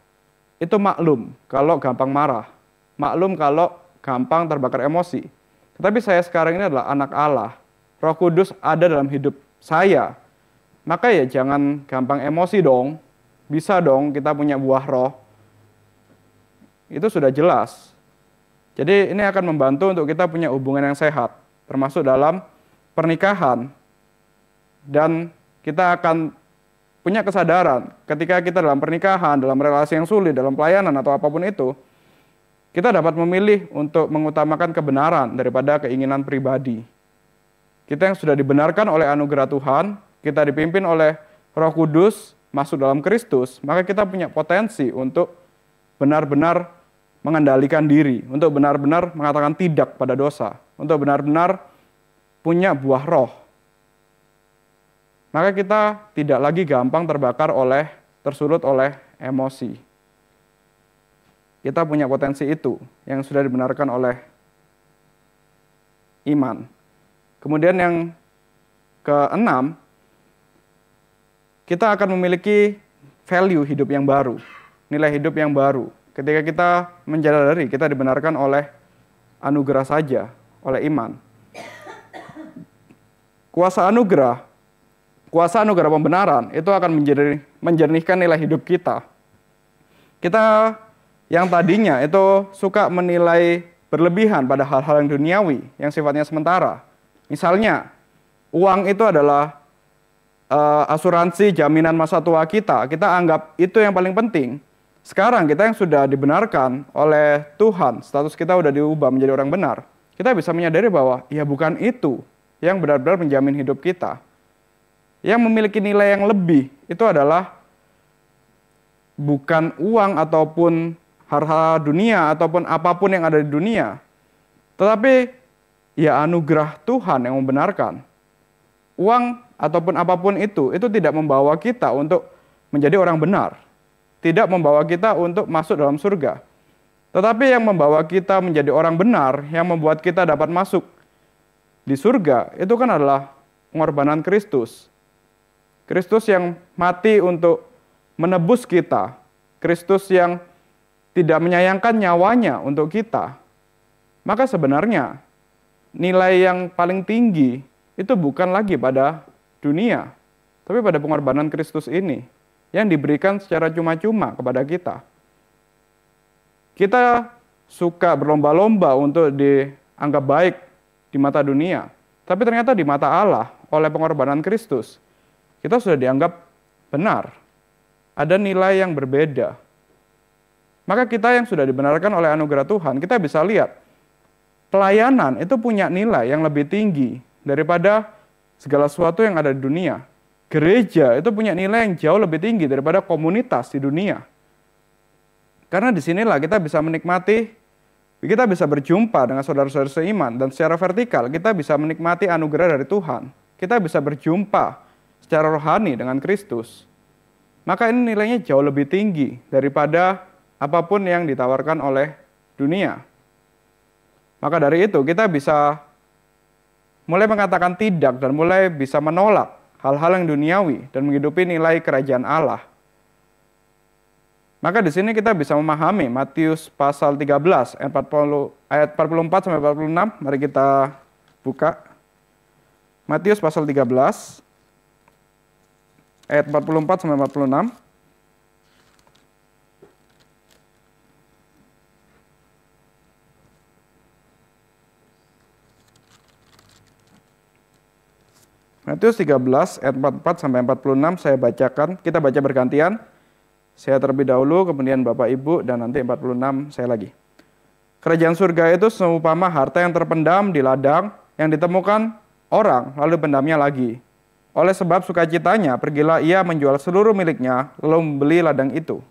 itu maklum kalau gampang marah, maklum kalau gampang terbakar emosi. Tetapi saya sekarang ini adalah anak Allah. Roh Kudus ada dalam hidup saya. Maka ya jangan gampang emosi dong. Bisa dong kita punya buah roh. Itu sudah jelas. Jadi ini akan membantu untuk kita punya hubungan yang sehat, termasuk dalam pernikahan. Dan kita akan punya kesadaran ketika kita dalam pernikahan, dalam relasi yang sulit, dalam pelayanan atau apapun itu, kita dapat memilih untuk mengutamakan kebenaran daripada keinginan pribadi. Kita yang sudah dibenarkan oleh anugerah Tuhan, kita dipimpin oleh Roh Kudus, masuk dalam Kristus, maka kita punya potensi untuk benar-benar mengendalikan diri, untuk benar-benar mengatakan tidak pada dosa, untuk benar-benar punya buah roh. Maka kita tidak lagi gampang tersulut oleh emosi. Kita punya potensi itu yang sudah dibenarkan oleh iman. Kemudian yang keenam, kita akan memiliki value hidup yang baru, nilai hidup yang baru. Ketika kita menyadari kita dibenarkan oleh anugerah saja, oleh iman. Kuasa anugerah pembenaran itu akan menjernihkan nilai hidup kita. Kita yang tadinya itu suka menilai berlebihan pada hal-hal yang duniawi, yang sifatnya sementara. Misalnya, uang itu adalah asuransi jaminan masa tua kita anggap itu yang paling penting. Sekarang kita yang sudah dibenarkan oleh Tuhan, status kita sudah diubah menjadi orang benar, kita bisa menyadari bahwa ya bukan itu yang benar-benar menjamin hidup kita. Yang memiliki nilai yang lebih itu adalah bukan uang ataupun harta dunia ataupun apapun yang ada di dunia, tetapi ya anugerah Tuhan yang membenarkan. Uang ataupun apapun itu tidak membawa kita untuk menjadi orang benar, tidak membawa kita untuk masuk dalam surga. Tetapi yang membawa kita menjadi orang benar, yang membuat kita dapat masuk di surga, itu kan adalah pengorbanan Kristus. Kristus yang mati untuk menebus kita. Kristus yang tidak menyayangkan nyawanya untuk kita. Maka sebenarnya nilai yang paling tinggi itu bukan lagi pada dunia, tapi pada pengorbanan Kristus ini yang diberikan secara cuma-cuma kepada kita. Kita suka berlomba-lomba untuk dianggap baik di mata dunia, tapi ternyata di mata Allah oleh pengorbanan Kristus kita sudah dianggap benar. Ada nilai yang berbeda. Maka kita yang sudah dibenarkan oleh anugerah Tuhan, kita bisa lihat pelayanan itu punya nilai yang lebih tinggi daripada segala sesuatu yang ada di dunia. Gereja itu punya nilai yang jauh lebih tinggi daripada komunitas di dunia. Karena disinilah kita bisa menikmati, kita bisa berjumpa dengan saudara-saudara seiman, dan secara vertikal kita bisa menikmati anugerah dari Tuhan. Kita bisa berjumpa secara rohani dengan Kristus. Maka ini nilainya jauh lebih tinggi daripada apapun yang ditawarkan oleh dunia. Maka dari itu kita bisa mulai mengatakan tidak dan mulai bisa menolak hal-hal yang duniawi dan menghidupi nilai kerajaan Allah. Maka di sini kita bisa memahami Matius pasal 13 ayat 44 sampai 46. Mari kita buka. Matius pasal 13 ayat 44 sampai 46. Matius 13 ayat 44 sampai 46 saya bacakan, kita baca bergantian. Saya terlebih dahulu, kemudian Bapak Ibu, dan nanti 46 saya lagi. Kerajaan surga itu seumpama harta yang terpendam di ladang yang ditemukan orang lalu pendamnya lagi. Oleh sebab sukacitanya, pergilah ia menjual seluruh miliknya lalu membeli ladang itu.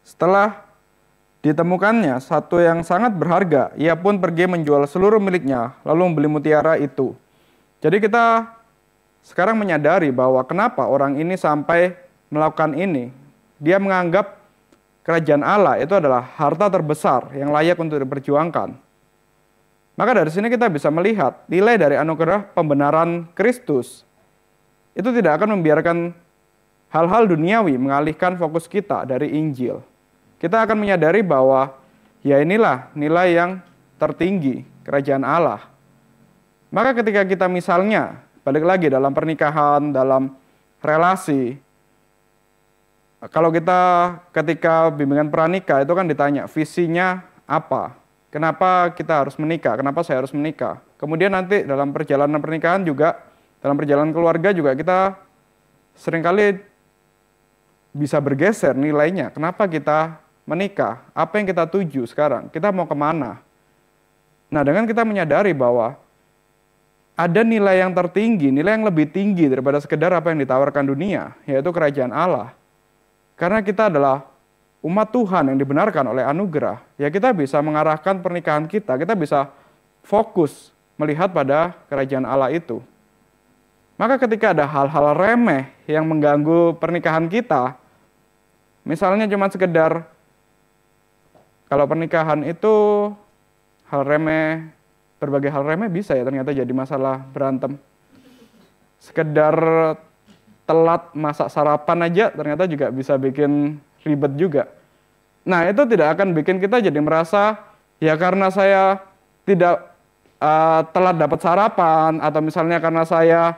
Setelah ditemukannya satu yang sangat berharga, ia pun pergi menjual seluruh miliknya, lalu membeli mutiara itu. Jadi kita sekarang menyadari bahwa kenapa orang ini sampai melakukan ini. Dia menganggap kerajaan Allah itu adalah harta terbesar yang layak untuk diperjuangkan. Maka dari sini kita bisa melihat nilai dari anugerah pembenaran Kristus. Itu tidak akan membiarkan hal-hal duniawi mengalihkan fokus kita dari Injil. Kita akan menyadari bahwa ya inilah nilai yang tertinggi kerajaan Allah. Maka ketika kita misalnya balik lagi dalam pernikahan, dalam relasi, kalau kita ketika bimbingan pranikah itu kan ditanya visinya apa, kenapa kita harus menikah, kenapa saya harus menikah. Kemudian nanti dalam perjalanan pernikahan juga, dalam perjalanan keluarga juga kita seringkali bisa bergeser nilainya. Kenapa kita menikah? Apa yang kita tuju sekarang? Kita mau kemana? Nah, dengan kita menyadari bahwa ada nilai yang tertinggi, nilai yang lebih tinggi daripada sekedar apa yang ditawarkan dunia, yaitu kerajaan Allah. Karena kita adalah umat Tuhan yang dibenarkan oleh anugerah, ya kita bisa mengarahkan pernikahan kita bisa fokus melihat pada kerajaan Allah itu. Maka ketika ada hal-hal remeh yang mengganggu pernikahan kita, misalnya cuma sekedar, kalau pernikahan itu hal remeh, berbagai hal remeh bisa ya ternyata jadi masalah berantem. Sekedar telat masak sarapan aja ternyata juga bisa bikin ribet juga. Nah, itu tidak akan bikin kita jadi merasa, ya karena saya tidak telat dapat sarapan, atau misalnya karena saya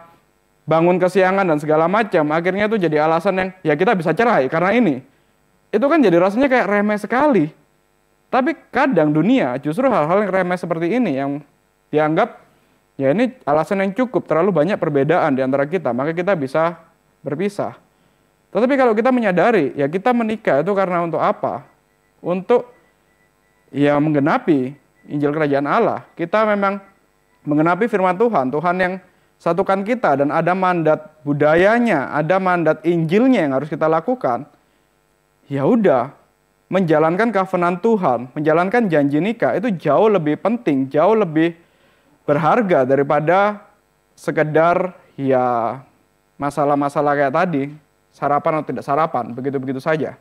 bangun kesiangan dan segala macam, akhirnya itu jadi alasan yang, ya kita bisa cerai karena ini. Itu kan jadi rasanya kayak remeh sekali. Tapi kadang dunia justru hal-hal yang remeh seperti ini yang dianggap, ya ini alasan yang cukup, terlalu banyak perbedaan di antara kita, maka kita bisa berpisah. Tetapi kalau kita menyadari, ya kita menikah itu karena untuk apa? Untuk ya menggenapi Injil Kerajaan Allah. Kita memang menggenapi firman Tuhan, Tuhan yang satukan kita, dan ada mandat budayanya, ada mandat Injilnya yang harus kita lakukan. Ya udah, menjalankan covenant Tuhan, menjalankan janji nikah itu jauh lebih penting, jauh lebih berharga daripada sekedar ya masalah-masalah kayak tadi, sarapan atau tidak sarapan, begitu-begitu saja.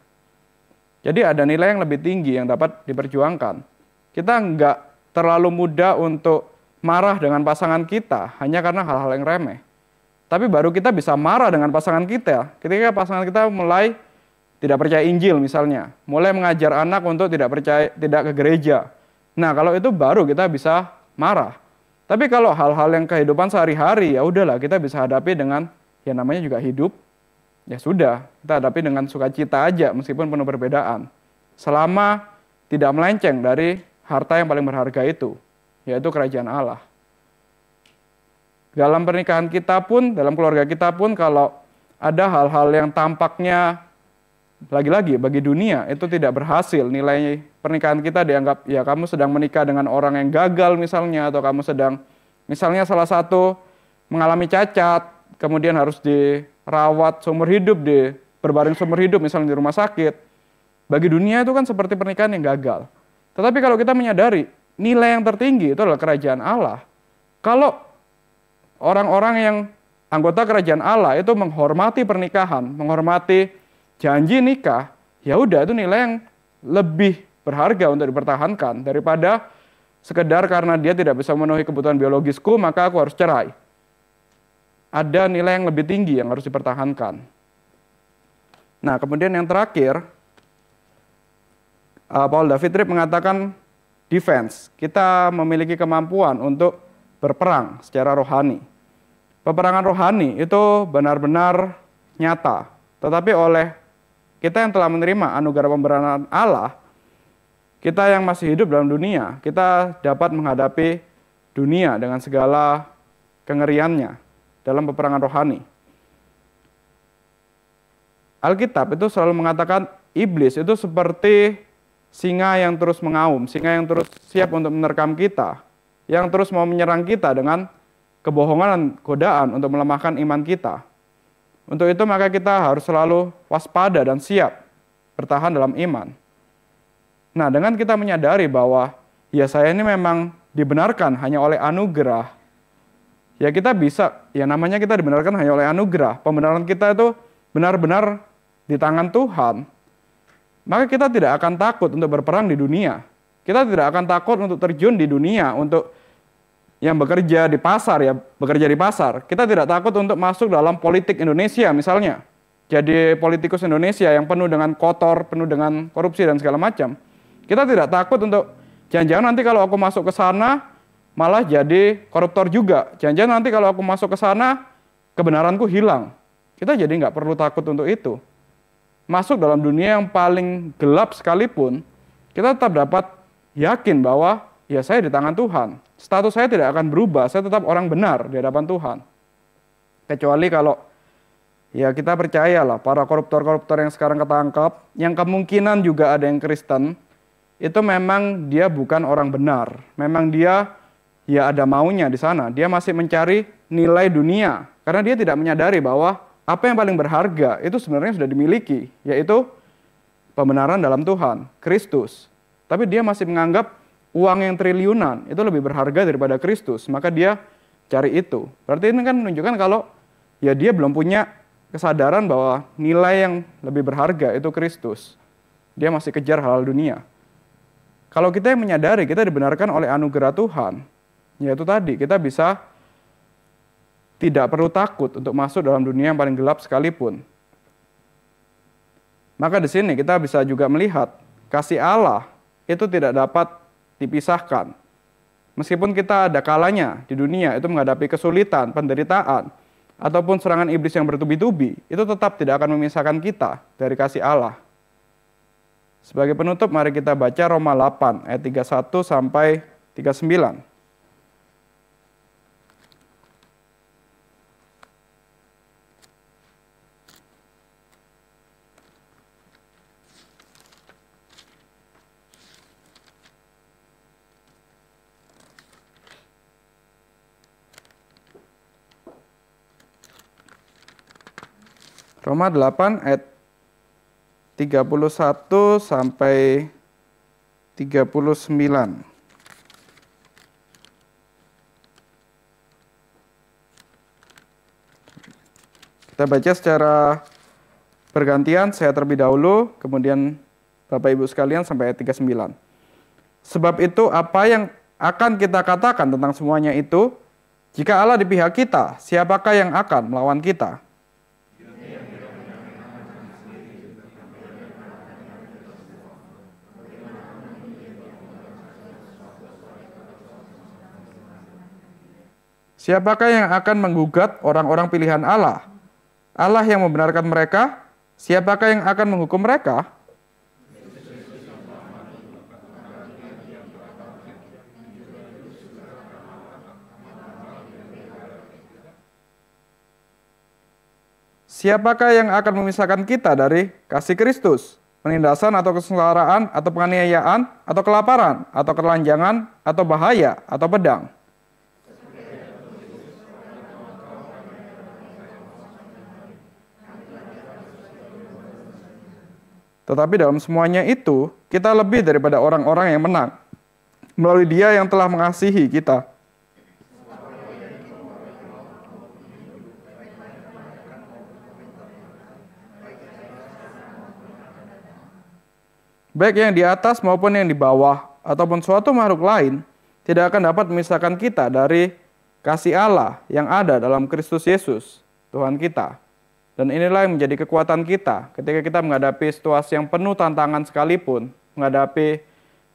Jadi ada nilai yang lebih tinggi yang dapat diperjuangkan. Kita nggak terlalu mudah untuk marah dengan pasangan kita hanya karena hal-hal yang remeh. Tapi baru kita bisa marah dengan pasangan kita ketika pasangan kita mulai tidak percaya Injil misalnya, mulai mengajar anak untuk tidak ke gereja. Nah, kalau itu baru kita bisa marah. Tapi kalau hal-hal yang kehidupan sehari-hari, ya udahlah, kita bisa hadapi dengan, ya namanya juga hidup. Ya sudah, kita hadapi dengan sukacita aja meskipun penuh perbedaan. Selama tidak melenceng dari harta yang paling berharga itu, yaitu kerajaan Allah. Dalam pernikahan kita pun, dalam keluarga kita pun, kalau ada hal-hal yang tampaknya lagi-lagi bagi dunia itu tidak berhasil, nilai pernikahan kita dianggap, ya kamu sedang menikah dengan orang yang gagal misalnya, atau kamu sedang, misalnya salah satu mengalami cacat, kemudian harus dirawat seumur hidup, berbaring seumur hidup misalnya di rumah sakit. Bagi dunia itu kan seperti pernikahan yang gagal. Tetapi kalau kita menyadari nilai yang tertinggi itu adalah kerajaan Allah, kalau orang-orang yang anggota kerajaan Allah itu menghormati pernikahan, menghormati janji nikah, ya udah itu nilai yang lebih berharga untuk dipertahankan daripada sekedar karena dia tidak bisa memenuhi kebutuhan biologisku maka aku harus cerai. Ada nilai yang lebih tinggi yang harus dipertahankan. Nah, kemudian yang terakhir, Paul David Tripp mengatakan defense. Kita memiliki kemampuan untuk berperang secara rohani. Peperangan rohani itu benar-benar nyata. Tetapi oleh kita yang telah menerima anugerah pembenaran Allah, kita yang masih hidup dalam dunia, kita dapat menghadapi dunia dengan segala kengeriannya dalam peperangan rohani. Alkitab itu selalu mengatakan iblis itu seperti singa yang terus mengaum, singa yang terus siap untuk menerkam kita, yang terus mau menyerang kita dengan kebohongan dan godaan untuk melemahkan iman kita. Untuk itu maka kita harus selalu waspada dan siap bertahan dalam iman. Nah, dengan kita menyadari bahwa ya saya ini memang dibenarkan hanya oleh anugerah, ya kita bisa, ya namanya kita dibenarkan hanya oleh anugerah, pembenaran kita itu benar-benar di tangan Tuhan, maka kita tidak akan takut untuk berperang di dunia. Kita tidak akan takut untuk terjun di dunia, untuk yang bekerja di pasar, ya bekerja di pasar. Kita tidak takut untuk masuk dalam politik Indonesia misalnya. Jadi politikus Indonesia yang penuh dengan kotor, penuh dengan korupsi dan segala macam. Kita tidak takut untuk, jangan-jangan nanti kalau aku masuk ke sana, malah jadi koruptor juga. Jangan-jangan nanti kalau aku masuk ke sana, kebenaranku hilang. Kita jadi nggak perlu takut untuk itu. Masuk dalam dunia yang paling gelap sekalipun, kita tetap dapat yakin bahwa ya saya di tangan Tuhan. Status saya tidak akan berubah, saya tetap orang benar di hadapan Tuhan. Kecuali kalau ya kita percayalah para koruptor-koruptor yang sekarang ketangkap, yang kemungkinan juga ada yang Kristen, itu memang dia bukan orang benar. Memang dia ya ada maunya di sana. Dia masih mencari nilai dunia. Karena dia tidak menyadari bahwa apa yang paling berharga itu sebenarnya sudah dimiliki, yaitu pembenaran dalam Tuhan, Kristus. Tapi dia masih menganggap uang yang triliunan itu lebih berharga daripada Kristus. Maka dia cari itu. Berarti ini kan menunjukkan kalau ya dia belum punya kesadaran bahwa nilai yang lebih berharga itu Kristus. Dia masih kejar hal dunia. Kalau kita yang menyadari kita dibenarkan oleh anugerah Tuhan, yaitu tadi kita bisa tidak perlu takut untuk masuk dalam dunia yang paling gelap sekalipun. Maka di sini kita bisa juga melihat kasih Allah itu tidak dapat dipisahkan. Meskipun kita ada kalanya di dunia itu menghadapi kesulitan, penderitaan, ataupun serangan iblis yang bertubi-tubi, itu tetap tidak akan memisahkan kita dari kasih Allah. Sebagai penutup, mari kita baca Roma 8 ayat 31 sampai 39. Roma 8 ayat 31 sampai 39. Kita baca secara bergantian, saya terlebih dahulu, kemudian Bapak Ibu sekalian sampai ayat 39. Sebab itu apa yang akan kita katakan tentang semuanya itu, jika Allah di pihak kita, siapakah yang akan melawan kita? Siapakah yang akan menggugat orang-orang pilihan Allah? Allah yang membenarkan mereka? Siapakah yang akan menghukum mereka? Siapakah yang akan memisahkan kita dari kasih Kristus? Penindasan atau kesengsaraan atau penganiayaan atau kelaparan atau ketelanjangan atau bahaya atau pedang? Tetapi dalam semuanya itu, kita lebih daripada orang-orang yang menang, melalui Dia yang telah mengasihi kita. Baik yang di atas maupun yang di bawah, ataupun suatu makhluk lain, tidak akan dapat memisahkan kita dari kasih Allah yang ada dalam Kristus Yesus, Tuhan kita. Dan inilah yang menjadi kekuatan kita ketika kita menghadapi situasi yang penuh tantangan sekalipun, menghadapi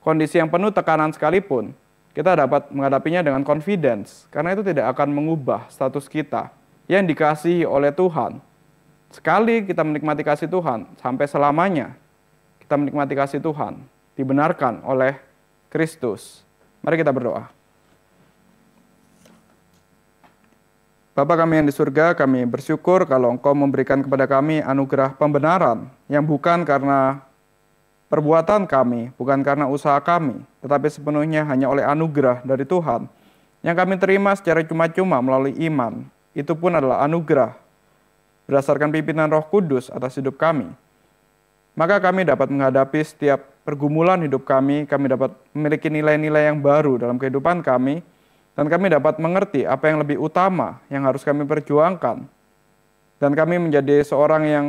kondisi yang penuh tekanan sekalipun, kita dapat menghadapinya dengan confidence, karena itu tidak akan mengubah status kita yang dikasihi oleh Tuhan. Sekali kita menikmati kasih Tuhan, sampai selamanya kita menikmati kasih Tuhan, dibenarkan oleh Kristus. Mari kita berdoa. Bapa kami yang di surga, kami bersyukur kalau Engkau memberikan kepada kami anugerah pembenaran yang bukan karena perbuatan kami, bukan karena usaha kami, tetapi sepenuhnya hanya oleh anugerah dari Tuhan yang kami terima secara cuma-cuma melalui iman. Itu pun adalah anugerah berdasarkan pimpinan Roh Kudus atas hidup kami. Maka kami dapat menghadapi setiap pergumulan hidup kami dapat memiliki nilai-nilai yang baru dalam kehidupan kami, dan kami dapat mengerti apa yang lebih utama yang harus kami perjuangkan. Dan kami menjadi seorang yang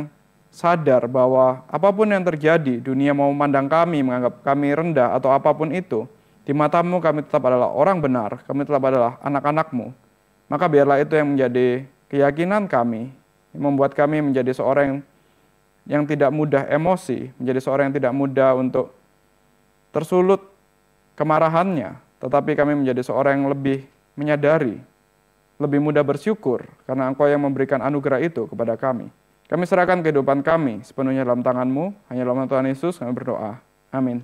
sadar bahwa apapun yang terjadi, dunia mau memandang kami, menganggap kami rendah atau apapun itu, di matamu kami tetap adalah orang benar, kami tetap adalah anak-anakmu. Maka biarlah itu yang menjadi keyakinan kami, yang membuat kami menjadi seorang yang tidak mudah emosi, menjadi seorang yang tidak mudah untuk tersulut kemarahannya, tetapi kami menjadi seorang yang lebih menyadari, lebih mudah bersyukur, karena Engkau yang memberikan anugerah itu kepada kami. Kami serahkan kehidupan kami sepenuhnya dalam tangan-Mu, hanya dalam nama Tuhan Yesus kami berdoa. Amin.